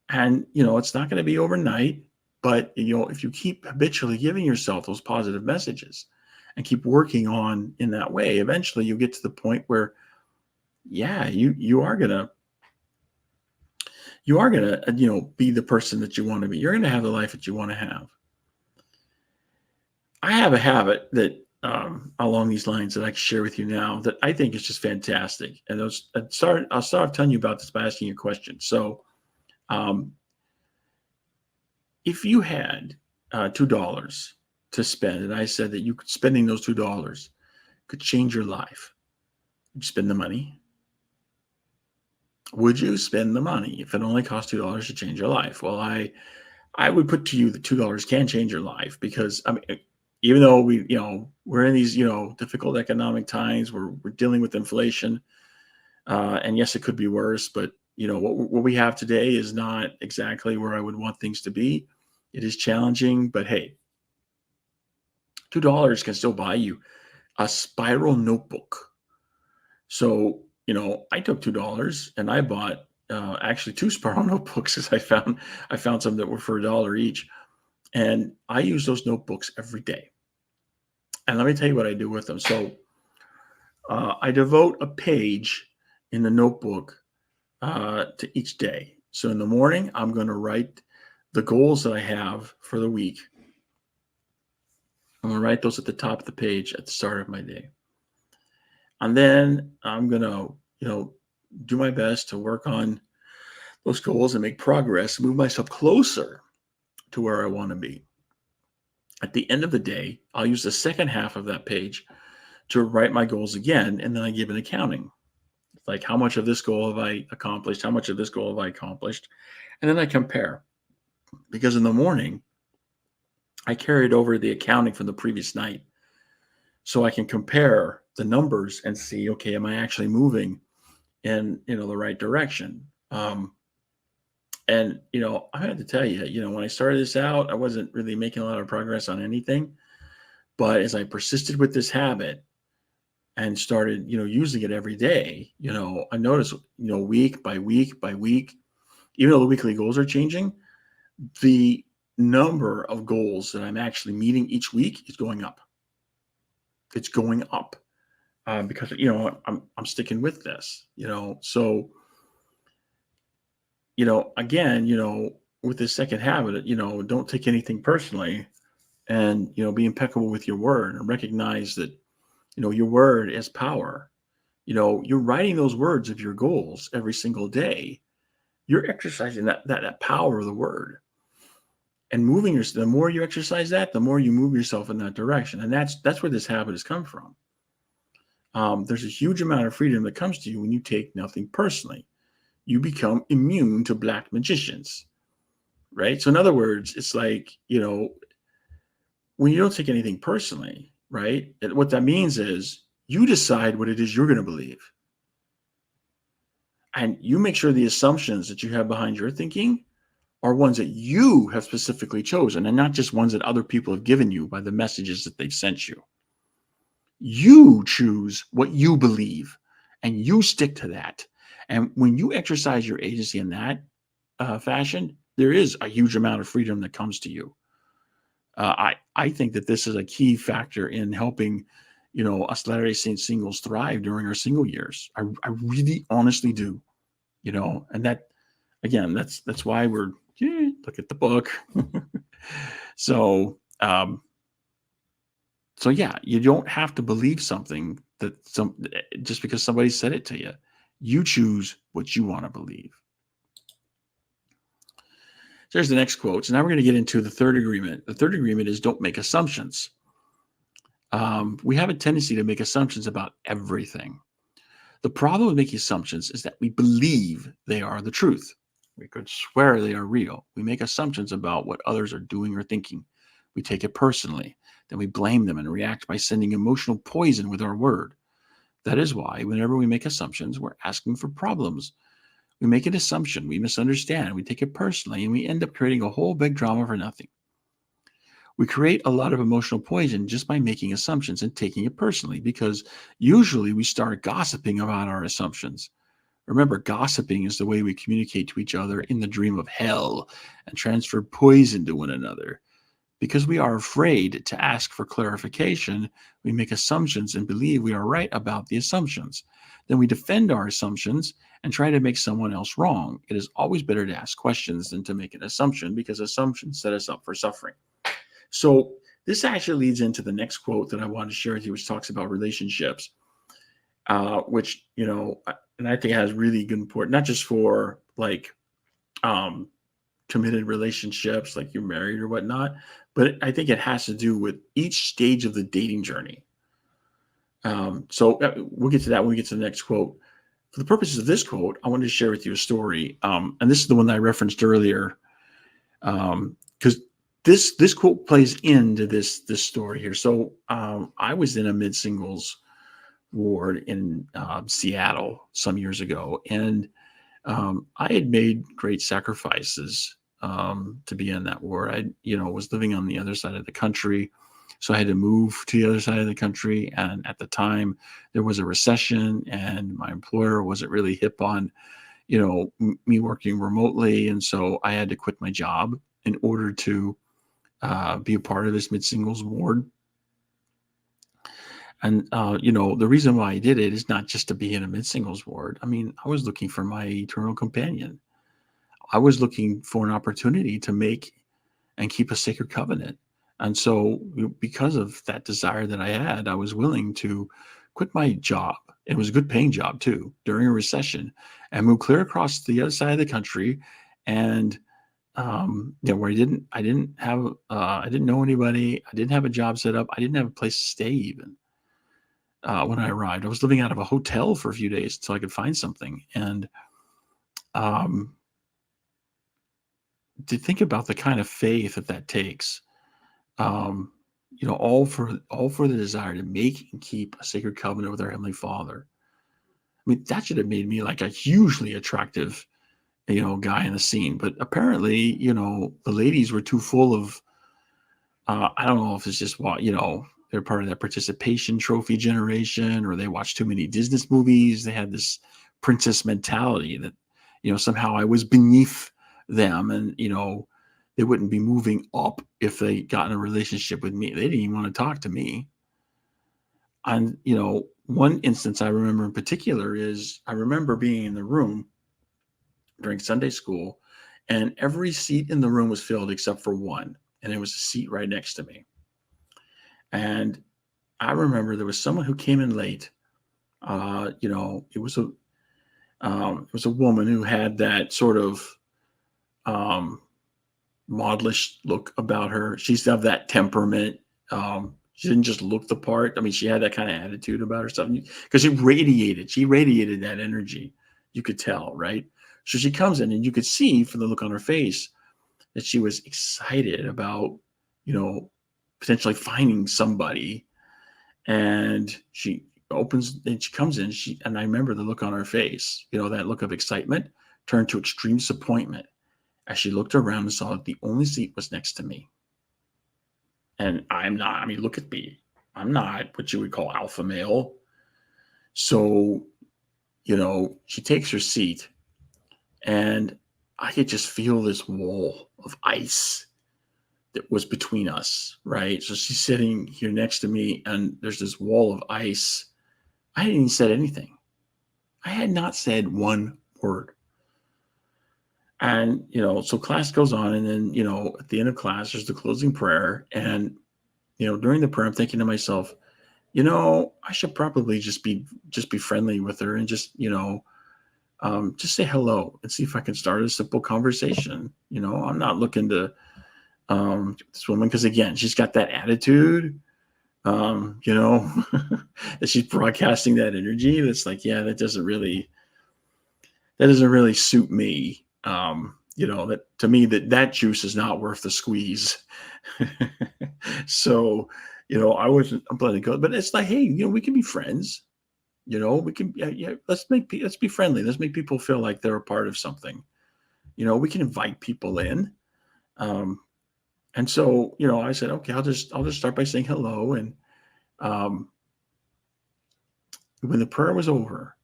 And, it's not going to be overnight, but, if you keep habitually giving yourself those positive messages and keep working on in that way, eventually you'll get to the point where, yeah, you are going to, be the person that you want to be. You're going to have the life that you want to have. I have a habit that, along these lines that I can share with you now that I think is just fantastic. And I'll start telling you about this by asking you a question. So, if you had $2 to spend, and I said that spending those $2 could change your life, would you spend the money? Would you spend the money if it only cost $2 to change your life? Well, I would put to you that $2 can change your life, because even though we're in these difficult economic times, we're dealing with inflation, and yes, it could be worse, but what we have today is not exactly where I would want things to be. It is challenging, but hey, $2 can still buy you a spiral notebook. So, I took $2 and I bought actually 2 spiral notebooks, because I found some that were for $1 each. And I use those notebooks every day. And let me tell you what I do with them. So I devote a page in the notebook to each day. So in the morning, I'm going to write the goals that I have for the week. I'm going to write those at the top of the page at the start of my day. And then I'm going to, do my best to work on those goals and make progress, move myself closer to where I want to be. At the end of the day, I'll use the second half of that page to write my goals again, and then I give an accounting. Like, how much of this goal have I accomplished? How much of this goal have I accomplished? And then I compare. Because in the morning, I carried over the accounting from the previous night, so I can compare the numbers and see, okay, am I actually moving in the right direction? And I had to tell you, when I started this out, I wasn't really making a lot of progress on anything. But as I persisted with this habit and started, using it every day, I noticed, week by week by week, even though the weekly goals are changing, the number of goals that I'm actually meeting each week is going up. It's going up because I'm sticking with this. So again, with this second habit, don't take anything personally, and be impeccable with your word, and recognize that your word is power. You're writing those words of your goals every single day. You're exercising that power of the word. And the more you exercise that, the more you move yourself in that direction. And that's where this habit has come from. There's a huge amount of freedom that comes to you when you take nothing personally. You become immune to black magicians, right? So in other words, it's like, when you don't take anything personally, right? What that means is you decide what it is you're going to believe. And you make sure the assumptions that you have behind your thinking are ones that you have specifically chosen, and not just ones that other people have given you by the messages that they've sent you. You choose what you believe, and you stick to that. And when you exercise your agency in that fashion, there is a huge amount of freedom that comes to you. I think that this is a key factor in helping, us Latter-day Saint singles thrive during our single years. I really honestly do, and that, again, that's why we're, look at the book. So yeah, you don't have to believe something just because somebody said it to you. You choose what you want to believe. So there's the next quote. So now we're going to get into the third agreement. The third agreement is don't make assumptions. We have a tendency to make assumptions about everything. The problem with making assumptions is that we believe they are the truth. We could swear they are real. We make assumptions about what others are doing or thinking. We take it personally. Then we blame them and react by sending emotional poison with our word. That is why whenever we make assumptions, we're asking for problems. We make an assumption, we misunderstand, we take it personally, and we end up creating a whole big drama for nothing. We create a lot of emotional poison just by making assumptions and taking it personally, because usually we start gossiping about our assumptions. Remember, gossiping is the way we communicate to each other in the dream of hell and transfer poison to one another. Because we are afraid to ask for clarification, we make assumptions and believe we are right about the assumptions. Then we defend our assumptions and try to make someone else wrong. It is always better to ask questions than to make an assumption, because assumptions set us up for suffering. So this actually leads into the next quote that I want to share with you, which talks about relationships, which, and I think has really good important, not just for like committed relationships, like you're married or whatnot, but I think it has to do with each stage of the dating journey. So we'll get to that when we get to the next quote. For the purposes of this quote, I wanted to share with you a story. And this is the one that I referenced earlier, because this quote plays into this story here. So I was in a mid-singles ward in Seattle some years ago, and I had made great sacrifices to be in that ward. I, was living on the other side of the country, so I had to move to the other side of the country. And at the time, there was a recession, and my employer wasn't really hip on, me working remotely, and so I had to quit my job in order to be a part of this mid-singles ward. And, the reason why I did it is not just to be in a mid-singles ward. I mean, I was looking for my eternal companion. I was looking for an opportunity to make and keep a sacred covenant. And so because of that desire that I had, I was willing to quit my job. It was a good paying job too, during a recession, and move clear across the other side of the country. And where I didn't know anybody. I didn't have a job set up. I didn't have a place to stay even. When I arrived, I was living out of a hotel for a few days until I could find something. And to think about the kind of faith that takes, all for the desire to make and keep a sacred covenant with our Heavenly Father. I mean, that should have made me like a hugely attractive, guy in the scene. But apparently, the ladies were too full of, I don't know if it's just what, they're part of that participation trophy generation, or they watched too many Disney movies. They had this princess mentality that, somehow I was beneath them, and, they wouldn't be moving up if they got in a relationship with me. They didn't even want to talk to me. And, one instance I remember in particular is I remember being in the room during Sunday school, and every seat in the room was filled except for one. And it was a seat right next to me. And I remember there was someone who came in late. It was a woman who had that sort of modelish look about her. She used to have that temperament. She didn't just look the part. I mean, she had that kind of attitude about herself, because she radiated that energy. You could tell, right? So she comes in, and you could see from the look on her face that she was excited about, potentially finding somebody. And she opens, and she comes in, and I remember the look on her face, that look of excitement turned to extreme disappointment as she looked around and saw that the only seat was next to me. And look at me. I'm not what you would call alpha male. So, she takes her seat, and I could just feel this wall of ice that was between us, right? So she's sitting here next to me, and there's this wall of ice. I hadn't even said anything. I had not said one word. And, so class goes on, and then, at the end of class, there's the closing prayer. And, during the prayer, I'm thinking to myself, I should probably just be friendly with her, and just say hello and see if I can start a simple conversation. I'm not looking to this woman, because again, she's got that attitude, that she's broadcasting that energy. That's like, yeah, that doesn't really suit me. That to me, that juice is not worth the squeeze. So, I'm letting it go, but it's like, hey, we can be friends. We can, let's be friendly. Let's make people feel like they're a part of something. We can invite people in. And so, I said, okay, I'll just start by saying hello. And when the prayer was over,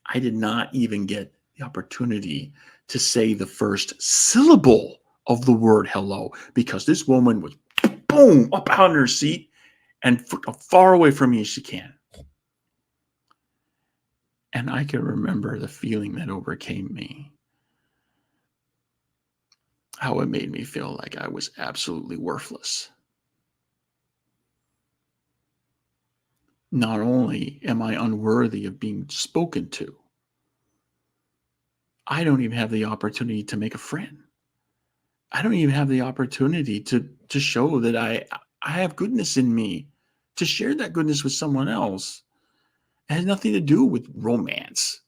I did not even get the opportunity to say the first syllable of the word hello because this woman was boom up out in her seat and far away from me as she can. And I can remember the feeling that overcame me. How it made me feel like I was absolutely worthless. Not only am I unworthy of being spoken to, I don't even have the opportunity to make a friend. I don't even have the opportunity to show that I have goodness in me, to share that goodness with someone else. It has nothing to do with romance.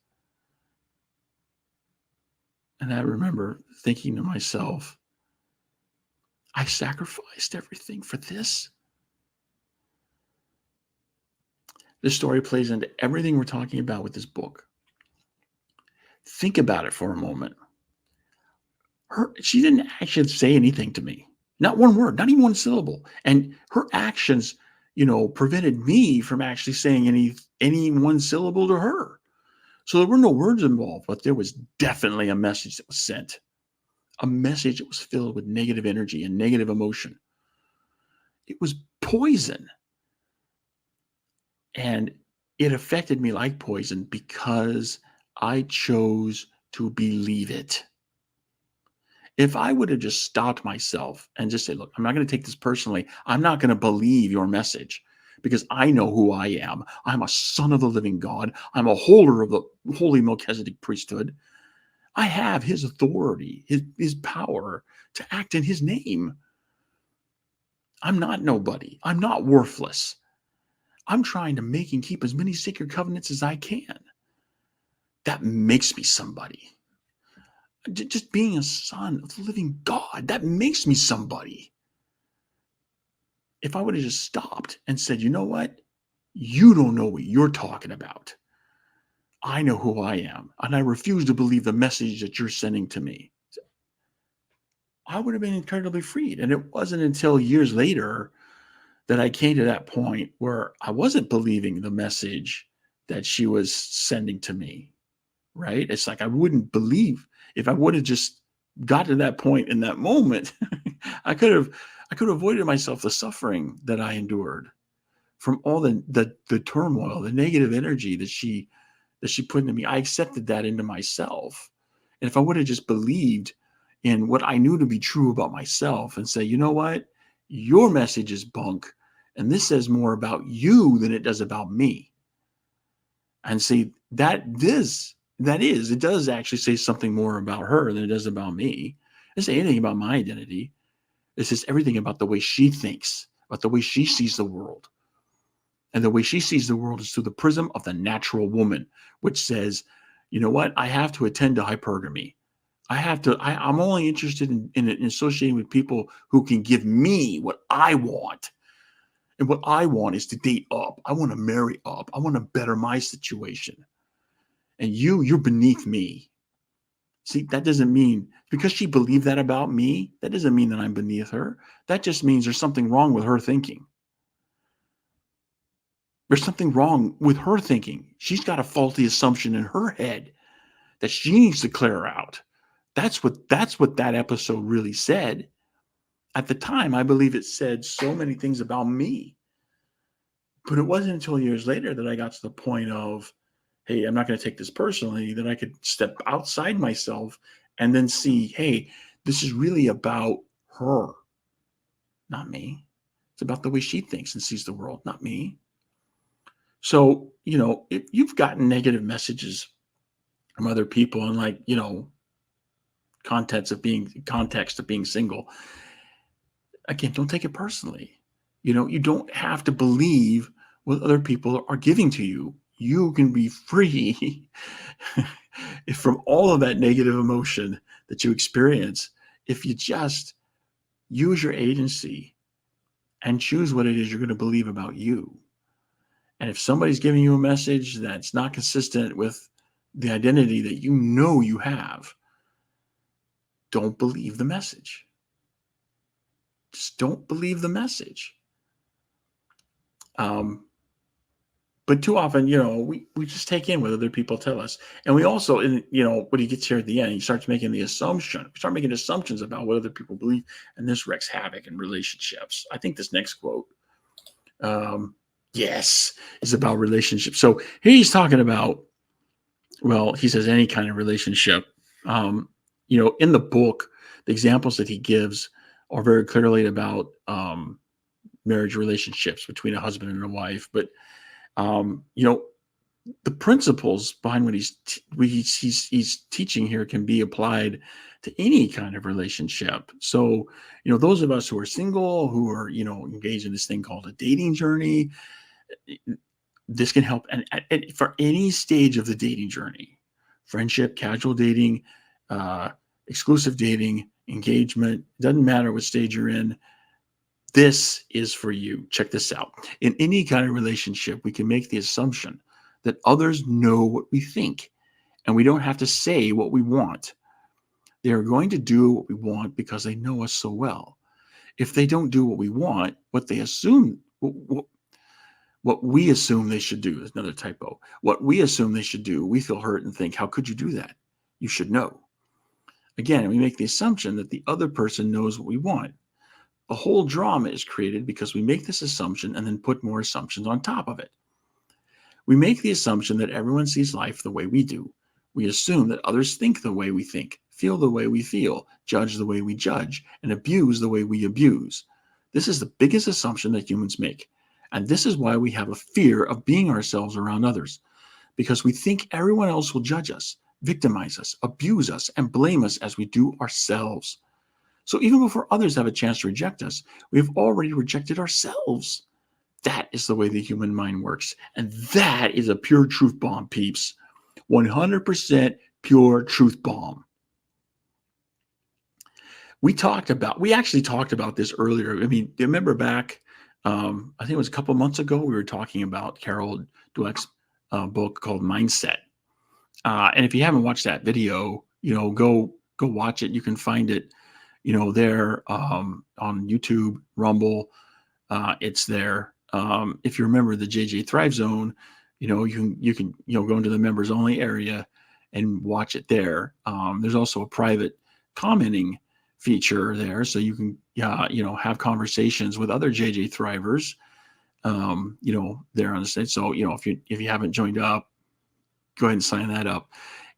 And I remember thinking to myself, I sacrificed everything for this. This story plays into everything we're talking about with this book. Think about it for a moment. She didn't actually say anything to me. Not one word, not even one syllable. And her actions, prevented me from actually saying any one syllable to her. So there were no words involved, but there was definitely a message that was sent. A message that was filled with negative energy and negative emotion. It was poison. And it affected me like poison because I chose to believe it. If I would have just stopped myself and just said, look, I'm not going to take this personally. I'm not going to believe your message because I know who I am. I'm a son of the living God. I'm a holder of the holy Melchizedek priesthood. I have his authority, his power to act in his name. I'm not nobody. I'm not worthless. I'm trying to make and keep as many sacred covenants as I can. That makes me somebody. Just being a son of the living God, that makes me somebody. If I would have just stopped and said, you know what? You don't know what you're talking about. I know who I am, and I refuse to believe the message that you're sending to me. I would have been incredibly freed. And it wasn't until years later that I came to that point where I wasn't believing the message that she was sending to me. Right? It's like I wouldn't believe if I would have just got to that point in that moment, I could have avoided myself the suffering that I endured from all the turmoil, the negative energy that she put into me. I accepted that into myself. And if I would have just believed in what I knew to be true about myself and say, you know what, your message is bunk, and this says more about you than it does about me. And see it does actually say something more about her than it does about me. It doesn't say anything about my identity. It says everything about the way she thinks, about the way she sees the world. And the way she sees the world is through the prism of the natural woman, which says, you know what? I have to attend to hypergamy. I'm only interested in associating with people who can give me what I want. And what I want is to date up. I want to marry up. I want to better my situation. And you're beneath me. See, that doesn't mean because she believed that about me, that doesn't mean that I'm beneath her. That just means there's something wrong with her thinking. There's something wrong with her thinking. She's got a faulty assumption in her head that she needs to clear out. That's what that episode really said. At the time, I believe it said so many things about me. But it wasn't until years later that I got to the point of, hey, I'm not going to take this personally, that I could step outside myself and then see, hey, this is really about her, not me. It's about the way she thinks and sees the world, not me. So, if you've gotten negative messages from other people and context of being single, again, don't take it personally. You don't have to believe what other people are giving to you. You can be free from all of that negative emotion that you experience if you just use your agency and choose what it is you're going to believe about you. And if somebody's giving you a message that's not consistent with the identity that you have, don't believe the message. Just don't believe the message. But too often, we just take in what other people tell us. And we also, when he gets here at the end, he starts making the assumption. We start making assumptions about what other people believe, and this wreaks havoc in relationships. I think this next quote, yes, is about relationships. So here he's talking about, well, he says any kind of relationship. In the book, the examples that he gives are very clearly about marriage relationships between a husband and a wife. But the principles behind what he's teaching here can be applied to any kind of relationship. So, those of us who are single, who are, engaged in this thing called a dating journey, this can help. And for any stage of the dating journey, friendship, casual dating, exclusive dating, engagement, doesn't matter what stage you're in, this is for you. Check this out. In any kind of relationship, we can make the assumption that others know what we think, and we don't have to say what we want. They are going to do what we want because they know us so well. If they don't do what we want, what we assume they should do is another typo. What we assume they should do, we feel hurt and think, how could you do that? You should know. Again, we make the assumption that the other person knows what we want. The whole drama is created because we make this assumption and then put more assumptions on top of it. We make the assumption that everyone sees life the way we do. We assume that others think the way we think, feel the way we feel, judge the way we judge, and abuse the way we abuse. This is the biggest assumption that humans make. And this is why we have a fear of being ourselves around others, because we think everyone else will judge us, victimize us, abuse us, and blame us as we do ourselves. So even before others have a chance to reject us, we've already rejected ourselves. That is the way the human mind works. And that is a pure truth bomb, peeps. 100% pure truth bomb. We actually talked about this earlier. I mean, you remember back, I think it was a couple of months ago, we were talking about Carol Dweck's book called Mindset. And if you haven't watched that video, go watch it. You can find it, there on YouTube, Rumble. It's there. If you remember the JJ Thrive Zone, you can go into the members only area and watch it there. There's also a private commenting feature there, so you can have conversations with other JJ Thrivers, there on the stage. So if you haven't joined up, go ahead and sign that up.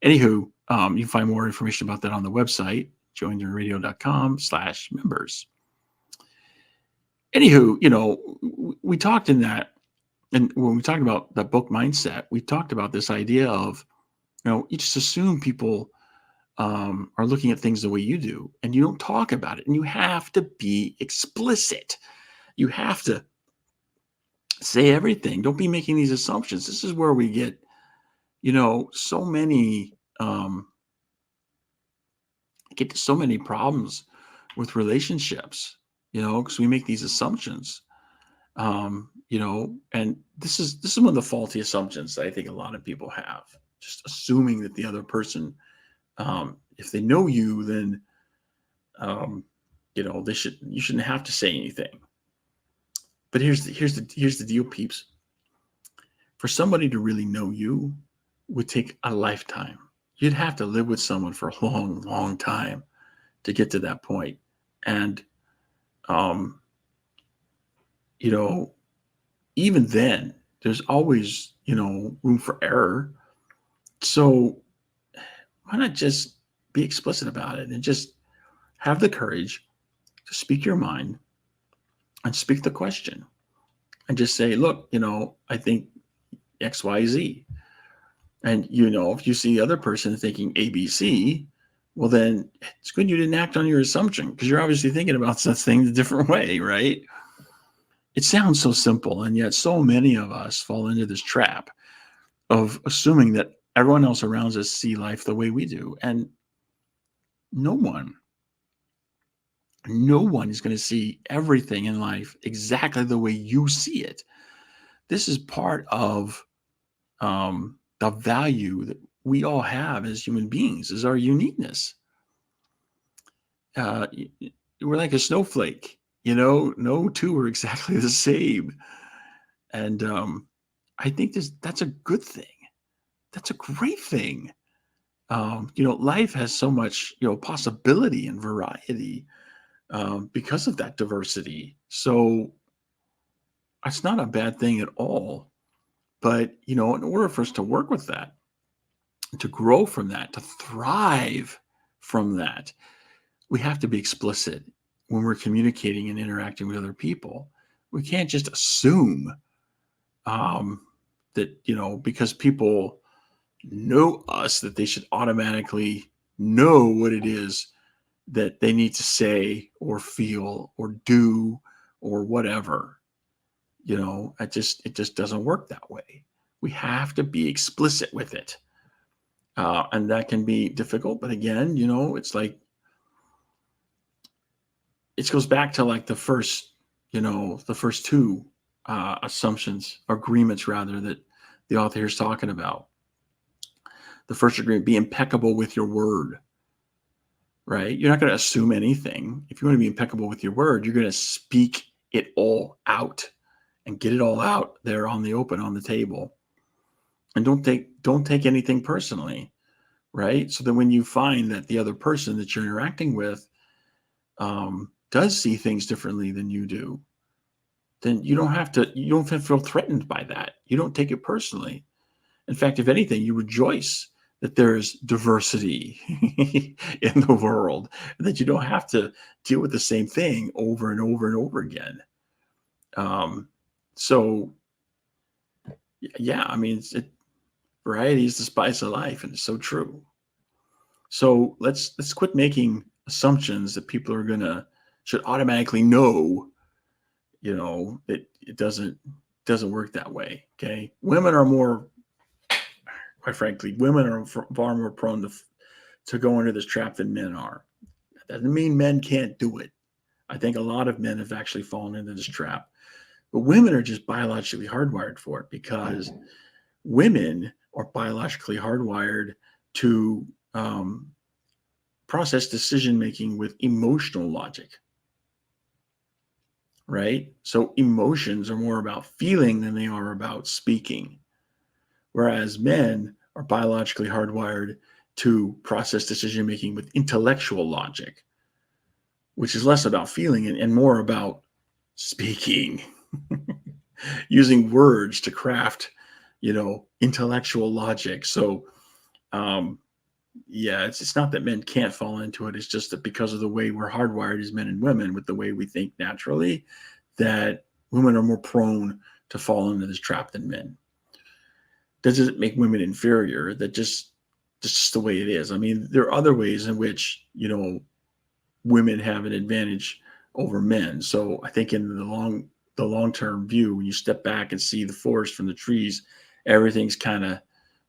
Anywho, you can find more information about that on the website, JJRadio.com/members. Anywho, we talked in that, and when we talked about that book Mindset, we talked about this idea of, you just assume people are looking at things the way you do, and you don't talk about it. And you have to be explicit. You have to say everything. Don't be making these assumptions. This is where we get, so many problems with relationships, because we make these assumptions, and this is one of the faulty assumptions that I think a lot of people have, just assuming that the other person, if they know you, then, you shouldn't have to say anything. But here's the deal, peeps. For somebody to really know you would take a lifetime. You'd have to live with someone for a long, long time to get to that point. And, even then, there's always, room for error. So why not just be explicit about it and just have the courage to speak your mind and speak the question and just say, look, I think X, Y, Z. And, if you see the other person thinking ABC, well, then it's good you didn't act on your assumption, because you're obviously thinking about such things a different way, right? It sounds so simple, and yet so many of us fall into this trap of assuming that everyone else around us see life the way we do. And no one is going to see everything in life exactly the way you see it. This is part of the value that we all have as human beings, is our uniqueness. We're like a snowflake, no two are exactly the same. And I think that's a good thing. That's a great thing. Life has so much, possibility and variety because of that diversity. So it's not a bad thing at all. But, in order for us to work with that, to grow from that, to thrive from that, we have to be explicit when we're communicating and interacting with other people. We can't just assume that, because people know us, that they should automatically know what it is that they need to say or feel or do or whatever. It just doesn't work that way. We have to be explicit with it. And that can be difficult. But again, it's like, it goes back to like the first two assumptions, agreements rather, that the author is talking about. The first agreement, be impeccable with your word, right? You're not going to assume anything. If you want to be impeccable with your word, you're going to speak it all out and get it all out there on the open, on the table. And don't take anything personally, right? So that when you find that the other person that you're interacting with does see things differently than you do, then you don't have to feel threatened by that. You don't take it personally. In fact, if anything, you rejoice that there's diversity in the world, that you don't have to deal with the same thing over and over and over again. So yeah, I mean, variety is the spice of life, and it's so true. So let's quit making assumptions that people should automatically know, that it doesn't work that way. Okay. Women are more, quite frankly, far more prone to go into this trap than men are. That doesn't mean men can't do it. I think a lot of men have actually fallen into this trap, but women are just biologically hardwired for it, because women are biologically hardwired to process decision-making with emotional logic, right? So emotions are more about feeling than they are about speaking. Whereas men are biologically hardwired to process decision-making with intellectual logic, which is less about feeling and more about speaking, using words to craft, intellectual logic. So, yeah, it's not that men can't fall into it. It's just that because of the way we're hardwired as men and women, with the way we think naturally, that women are more prone to fall into this trap than men. Doesn't make women inferior. That's just the way it is. I mean, there are other ways in which, women have an advantage over men. So I think in the long-term view, when you step back and see the forest from the trees, everything's kind of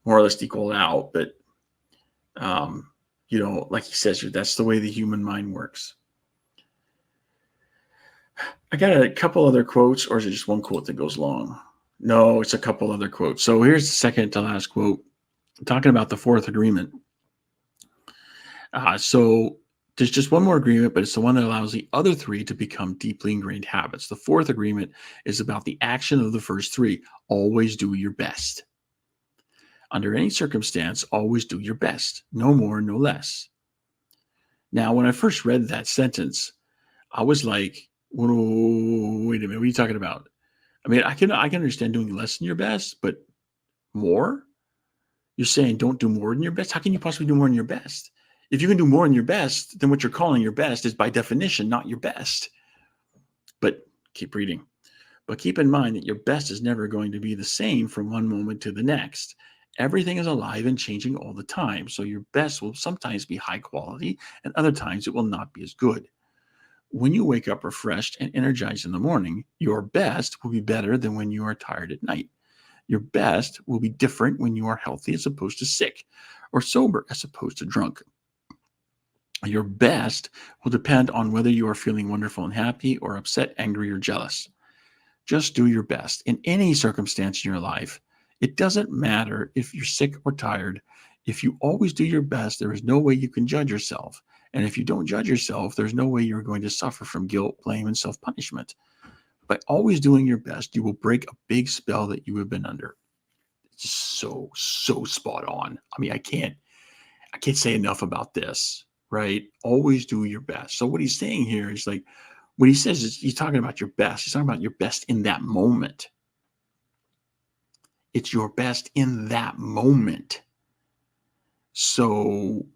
more or less equal out. But like he says, that's the way the human mind works. I got a couple other quotes, or is it just one quote that goes long? No, it's a couple other quotes. So here's the second to last quote, talking about the fourth agreement. So there's just one more agreement, but it's the one that allows the other three to become deeply ingrained habits. The fourth agreement is about the action of the first three. Always do your best. Under any circumstance, always do your best. No more, no less. Now, when I first read that sentence, I was like, wait a minute, what are you talking about? I mean, I can understand doing less than your best, but more? You're saying don't do more than your best? How can you possibly do more than your best? If you can do more than your best, then what you're calling your best is by definition not your best. But keep reading. But keep in mind that your best is never going to be the same from one moment to the next. Everything is alive and changing all the time. So your best will sometimes be high quality, and other times it will not be as good. When you wake up refreshed and energized in the morning, your best will be better than when you are tired at night. Your best will be different when you are healthy as opposed to sick, or sober as opposed to drunk. Your best will depend on whether you are feeling wonderful and happy, or upset, angry, or jealous. Just do your best in any circumstance in your life. It doesn't matter if you're sick or tired. If you always do your best, there is no way you can judge yourself. And if you don't judge yourself, there's no way you're going to suffer from guilt, blame, and self-punishment. By always doing your best, you will break a big spell that you have been under. just so spot on. I mean, I can't say enough about this, right? Always do your best. So what he's saying here is like, when he says he's talking about your best, he's talking about your best in that moment. It's your best in that moment. So,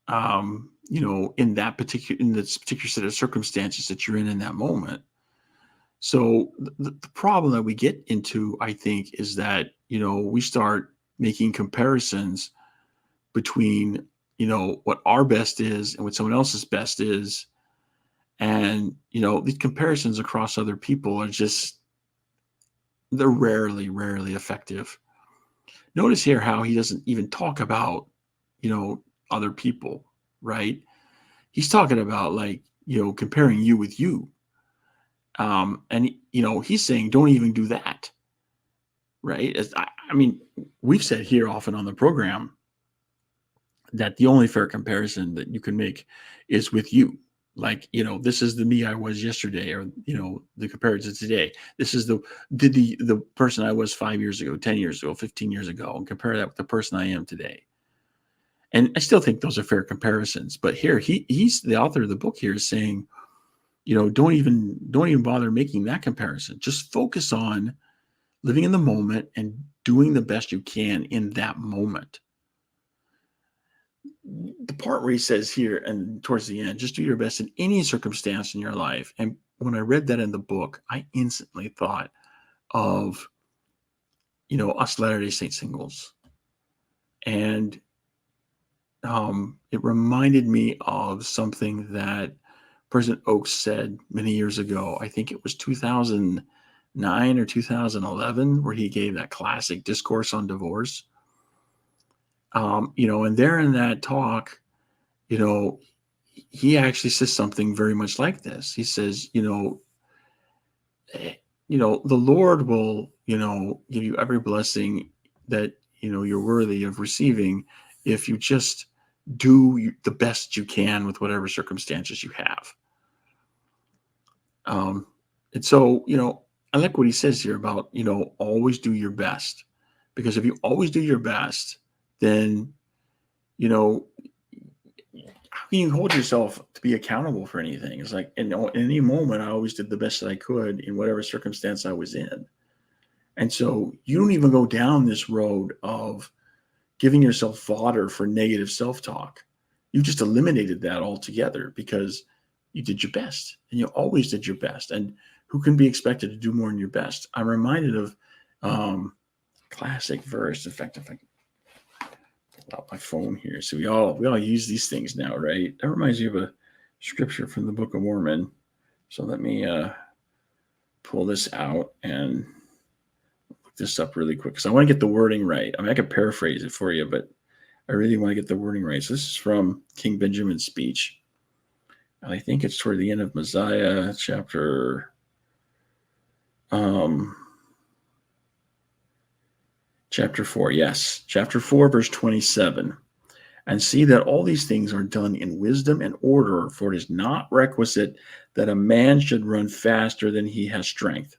in this particular set of circumstances that you're in that moment. So the problem that we get into, I think, is that, we start making comparisons between, what our best is and what someone else's best is. And, these comparisons across other people are they're rarely effective. Notice here how he doesn't even talk about, other people, right? He's talking about like, comparing you with you. And, he's saying, don't even do that, right? I mean, we've said here often on the program that the only fair comparison that you can make is with you. Like, this is the me I was yesterday, or, the comparison today. This is the person I was 5 years ago, 10 years ago, 15 years ago, and compare that with the person I am today. And I still think those are fair comparisons. But here he's the author of the book here is saying, don't even bother making that comparison. Just focus on living in the moment and doing the best you can in that moment. The part where he says here and towards the end, just do your best in any circumstance in your life. And when I read that in the book, I instantly thought of, us Latter-day Saint singles. And it reminded me of something that President Oaks said many years ago. I think it was 2009 or 2011, where he gave that classic discourse on divorce. And there in that talk, he actually says something very much like this. He says, the Lord will, give you every blessing that, you're worthy of receiving if you just do the best you can with whatever circumstances you have. And so, I like what he says here about, always do your best, because if you always do your best, then, how can you hold yourself to be accountable for anything? It's like, in any moment, I always did the best that I could in whatever circumstance I was in. And so you don't even go down this road of giving yourself fodder for negative self-talk. You just eliminated that altogether because you did your best, and you always did your best. And who can be expected to do more than your best? I'm reminded of classic verse. In fact, if I pull out my phone here, so we all use these things now, right? That reminds me of a scripture from the Book of Mormon. So let me pull this out and look this up really quick, because I want to get the wording right. I mean, I could paraphrase it for you, but I really want to get the wording right. So this is from King Benjamin's speech. And I think it's toward the end of Mosiah, chapter 4. Yes, chapter 4, verse 27. And see that all these things are done in wisdom and order, for it is not requisite that a man should run faster than he has strength.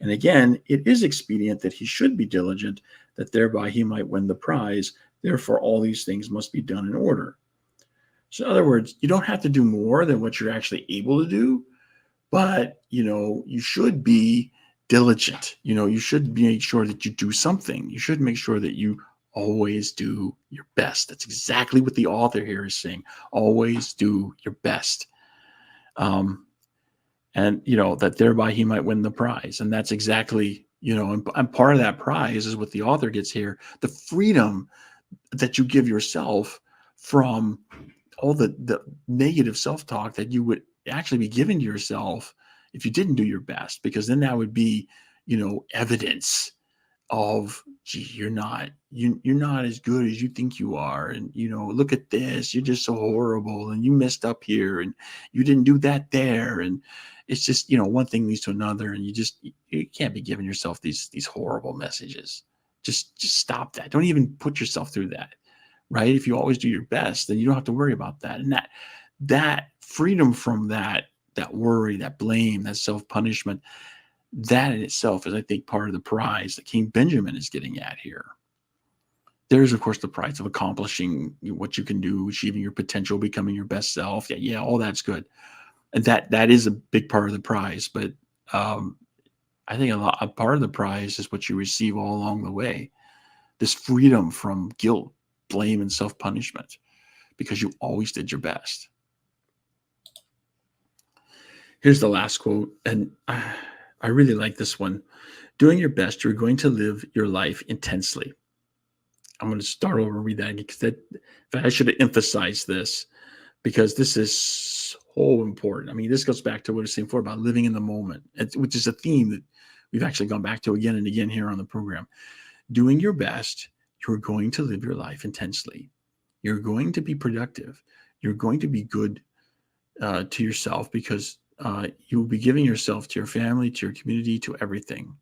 And again, it is expedient that he should be diligent, that thereby he might win the prize. Therefore, all these things must be done in order. So in other words, you don't have to do more than what you're actually able to do, but, you should be diligent. You should make sure that you do something. You should make sure that you always do your best. That's exactly what the author here is saying. Always do your best. And, that thereby he might win the prize. And that's exactly, and part of that prize is what the author gets here, the freedom that you give yourself from all the negative self-talk that you would actually be giving to yourself if you didn't do your best, because then that would be, evidence of, gee, you're not as good as you think you are. And, look at this, you're just so horrible, and you messed up here, and you didn't do that there. And it's just, one thing leads to another, and you can't be giving yourself these horrible messages. Just stop that. Don't even put yourself through that. Right? If you always do your best, then you don't have to worry about that. And that freedom from that worry, that blame, that self-punishment, That in itself is, I think, part of the prize that King Benjamin is getting at here. There's, of course, the prize of accomplishing what you can do, achieving your potential, becoming your best self. Yeah, all that's good. And that is a big part of the prize. But I think a part of the prize is what you receive all along the way. This freedom from guilt, blame, and self-punishment, because you always did your best. Here's the last quote, and I really like this one. Doing your best, you're going to live your life intensely. I'm going to start over and read that because I should have emphasized this, because this is so important. I mean, this goes back to what I was saying before about living in the moment, which is a theme that we've actually gone back to again and again here on the program. Doing your best, you're going to live your life intensely. You're going to be productive. You're going to be good to yourself, because you will be giving yourself to your family, to your community, to everything.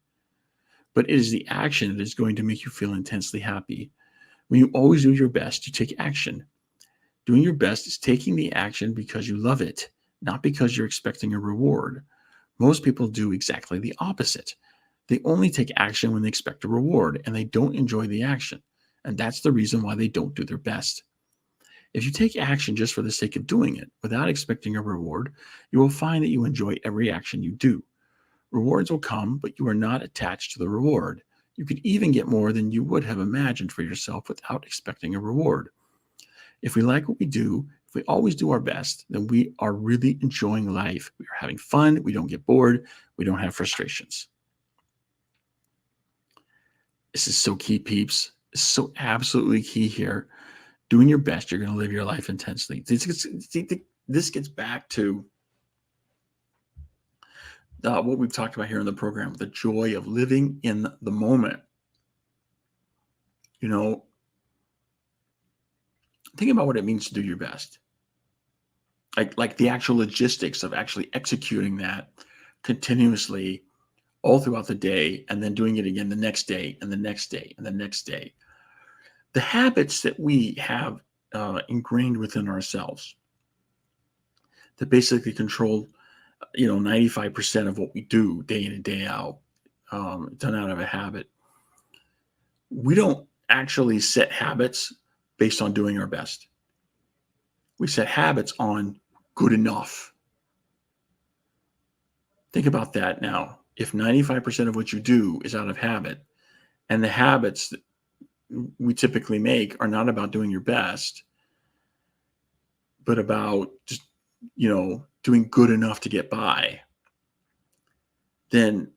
But it is the action that is going to make you feel intensely happy. When you always do your best, you take action. Doing your best is taking the action because you love it, not because you're expecting a reward. Most people do exactly the opposite. They only take action when they expect a reward, and they don't enjoy the action. And that's the reason why they don't do their best. If you take action just for the sake of doing it, without expecting a reward, you will find that you enjoy every action you do. Rewards will come, but you are not attached to the reward. You could even get more than you would have imagined for yourself without expecting a reward. If we like what we do, if we always do our best, then we are really enjoying life. We are having fun. We don't get bored. We don't have frustrations. This is so key, peeps. It's so absolutely key here. Doing your best, you're going to live your life intensely. This gets back to what we've talked about here in the program, the joy of living in the moment. You know, think about what it means to do your best. Like the actual logistics of actually executing that continuously all throughout the day, and then doing it again the next day and the next day and the next day. The habits that we have ingrained within ourselves that basically control 95% of what we do day in and day out, done out of a habit. We don't actually set habits based on doing our best. We set habits on good enough. Think about that now. If 95% of what you do is out of habit, and the habits that we typically make are not about doing your best, but about just, doing good enough to get by, then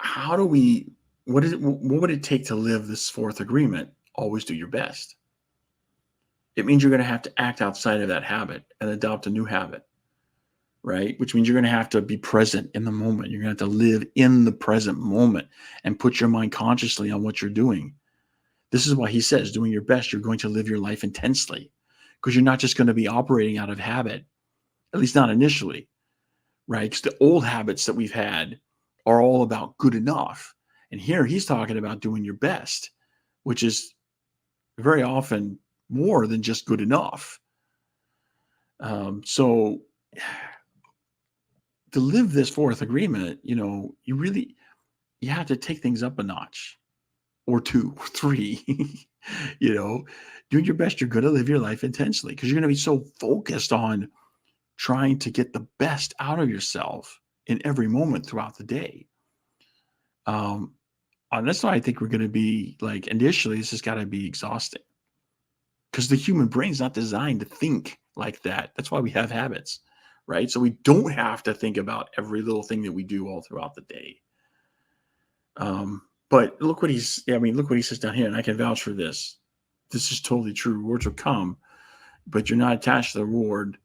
what would it take to live this fourth agreement? Always do your best. It means you're going to have to act outside of that habit and adopt a new habit, right? Which means you're going to have to be present in the moment. You're going to have to live in the present moment and put your mind consciously on what you're doing. This is why he says, doing your best, you're going to live your life intensely, because you're not just going to be operating out of habit, at least not initially, right? Because the old habits that we've had are all about good enough. And here he's talking about doing your best, which is very often more than just good enough. So to live this fourth agreement, you have to take things up a notch or two or three. Doing your best, you're going to live your life intensely, because you're going to be so focused on trying to get the best out of yourself in every moment throughout the day. And that's why I think we're going to be like, initially, this has got to be exhausting, because the human brain's not designed to think like that. That's why we have habits, right? So we don't have to think about every little thing that we do all throughout the day. But look what he says down here, and I can vouch for this. This is totally true. Rewards will come, but you're not attached to the reward.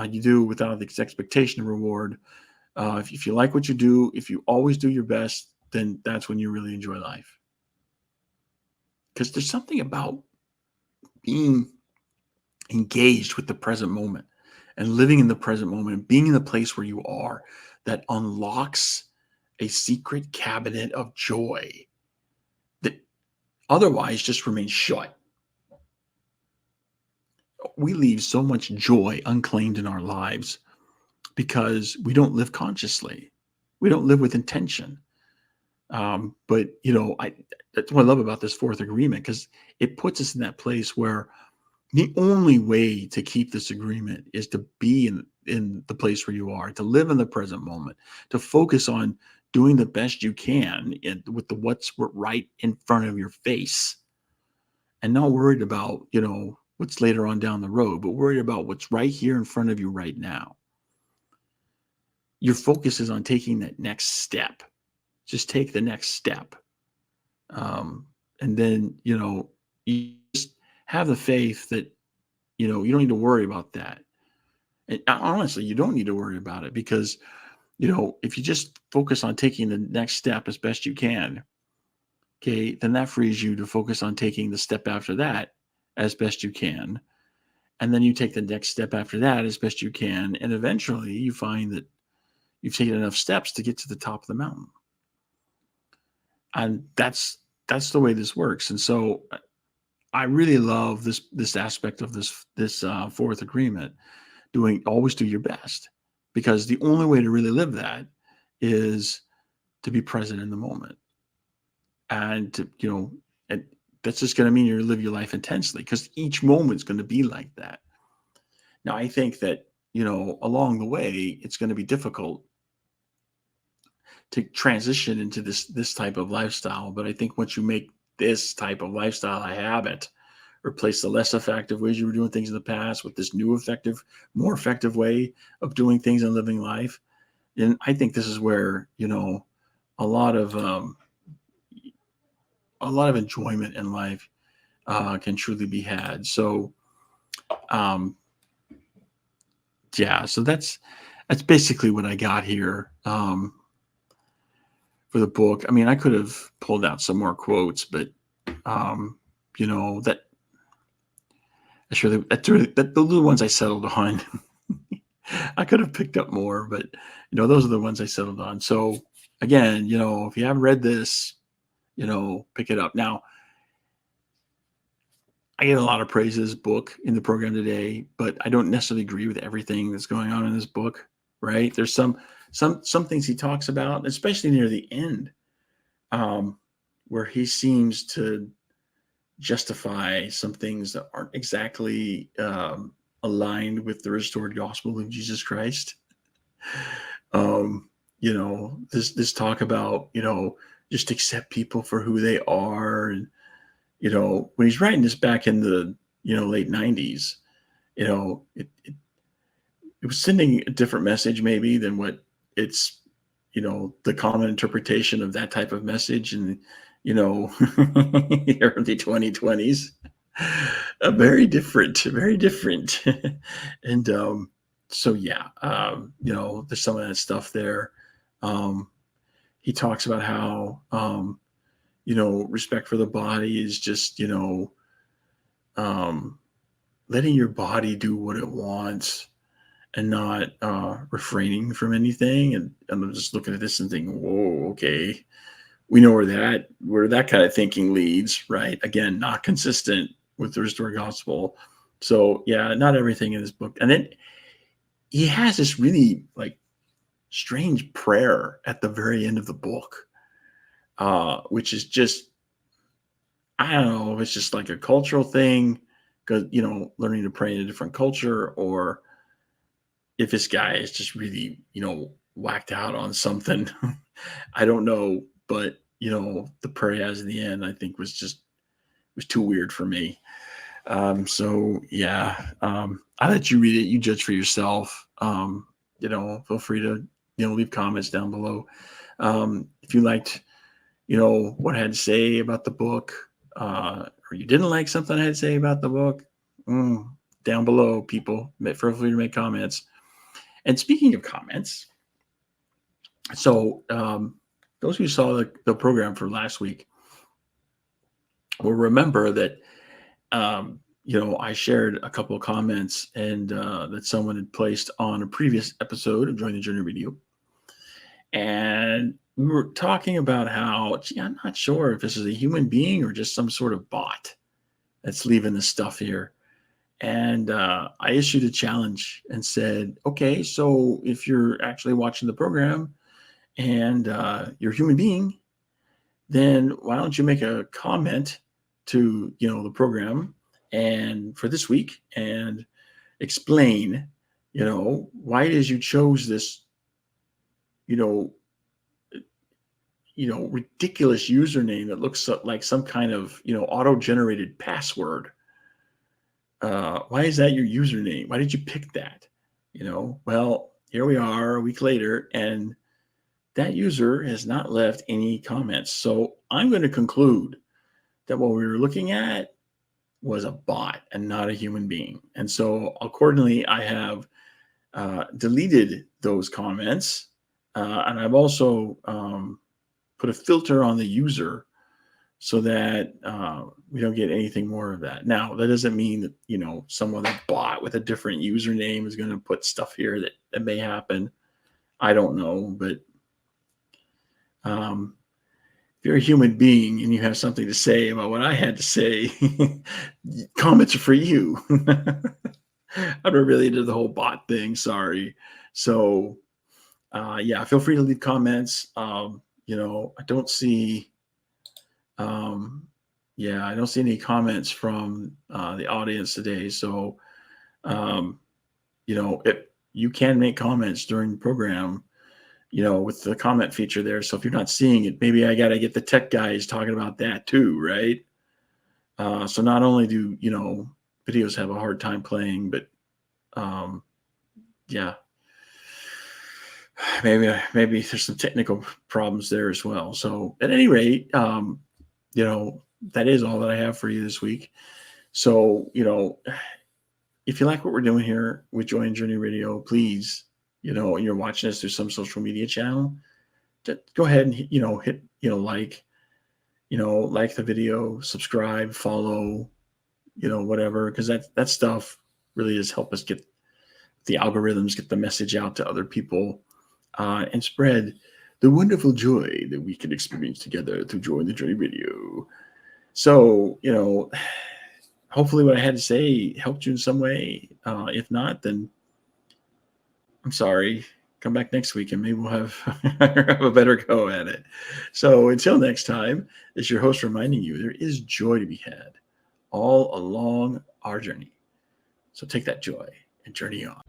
You do without the expectation of reward. If you like what you do, if you always do your best, then that's when you really enjoy life. Because there's something about being engaged with the present moment and living in the present moment and being in the place where you are that unlocks a secret cabinet of joy that otherwise just remains shut. We leave so much joy unclaimed in our lives because we don't live consciously. We don't live with intention. But that's what I love about this fourth agreement, because it puts us in that place where the only way to keep this agreement is to be in the place where you are, to live in the present moment, to focus on doing the best you can with what's right in front of your face, and not worried about, what's later on down the road, but worried about what's right here in front of you right now. Your focus is on taking that next step. Just take the next step. And then, you just have the faith that, you don't need to worry about that. And honestly, you don't need to worry about it, because, if you just focus on taking the next step as best you can, okay, then that frees you to focus on taking the step after that as best you can. And then you take the next step after that as best you can. And eventually you find that you've taken enough steps to get to the top of the mountain. And that's the way this works. And so I really love this aspect of this fourth agreement, always do your best, because the only way to really live that is to be present in the moment. And and that's just going to mean you live your life intensely, because each moment's going to be like that. Now, I think that, along the way, it's going to be difficult to transition into this type of lifestyle. But I think once you make this type of lifestyle a habit, replace the less effective ways you were doing things in the past with this new more effective way of doing things and living life, then I think this is where, a lot of enjoyment in life can truly be had. So, so that's basically what I got here for the book. I mean, I could have pulled out some more quotes, but that those are the ones I settled on. I could have picked up more, but those are the ones I settled on. So again, if you haven't read this, pick it up. Now, I get a lot of praise of this book in the program today, but I don't necessarily agree with everything that's going on in this book, right? There's some things he talks about, especially near the end, where he seems to justify some things that aren't exactly aligned with the restored gospel of Jesus Christ. This talk about, just accept people for who they are. And, when he's writing this back in the, late 90s, it was sending a different message maybe than what it's, the common interpretation of that type of message in, the early 2020s. Very different. And so, yeah, there's some of that stuff there. He talks about how, respect for the body is just, letting your body do what it wants and not refraining from anything. And I'm just looking at this and thinking, whoa, okay. We know where that kind of thinking leads, right? Again, not consistent with the restored gospel. So yeah, not everything in this book. And then he has this really strange prayer at the very end of the book, which is just, I don't know if it's just like a cultural thing, because, learning to pray in a different culture, or if this guy is just really, whacked out on something. I don't know. But, the prayer he has in the end, I think was too weird for me. So yeah, I'll let you read it. You judge for yourself. Feel free to, leave comments down below. If you liked, what I had to say about the book, or you didn't like something I had to say about the book, down below, people, feel free to make comments. And speaking of comments, so, those who saw the program for last week will remember that, I shared a couple of comments and that someone had placed on a previous episode of Join the Journey Radio. And we were talking about how, I'm not sure if this is a human being or just some sort of bot that's leaving this stuff here. And I issued a challenge and said, okay, so if you're actually watching the program and you're a human being, then why don't you make a comment to the program and for this week and explain why it is you chose this you know ridiculous username that looks like some kind of auto-generated password. Why is that your username? Why did you pick that? Well, here we are a week later, and that user has not left any comments. So I'm going to conclude that what we were looking at was a bot and not a human being. And so accordingly, I have deleted those comments. And I've also put a filter on the user so that we don't get anything more of that. Now, that doesn't mean that, some other bot with a different username is going to put stuff here that may happen. I don't know, but if you're a human being and you have something to say about what I had to say, comments are for you. I'm not really into the whole bot thing. Sorry. So, yeah, feel free to leave comments. I don't see, I don't see any comments from the audience today. So, if you can make comments during the program, with the comment feature there. So if you're not seeing it, maybe I got to get the tech guys talking about that too, right? So not only do, videos have a hard time playing, but yeah, maybe there's some technical problems there as well. So at any rate, that is all that I have for you this week. So, if you like what we're doing here with Joy and Journey Radio, please, and you're watching us through some social media channel, go ahead and, hit, like the video, subscribe, follow, whatever, because that stuff really does help us get the algorithms, get the message out to other people, and spread the wonderful joy that we can experience together through Joy and the Journey Radio. So, hopefully what I had to say helped you in some way. If not, then I'm sorry. Come back next week and maybe we'll have, have a better go at it. So until next time, it's your host reminding you there is joy to be had all along our journey. So take that joy and journey on.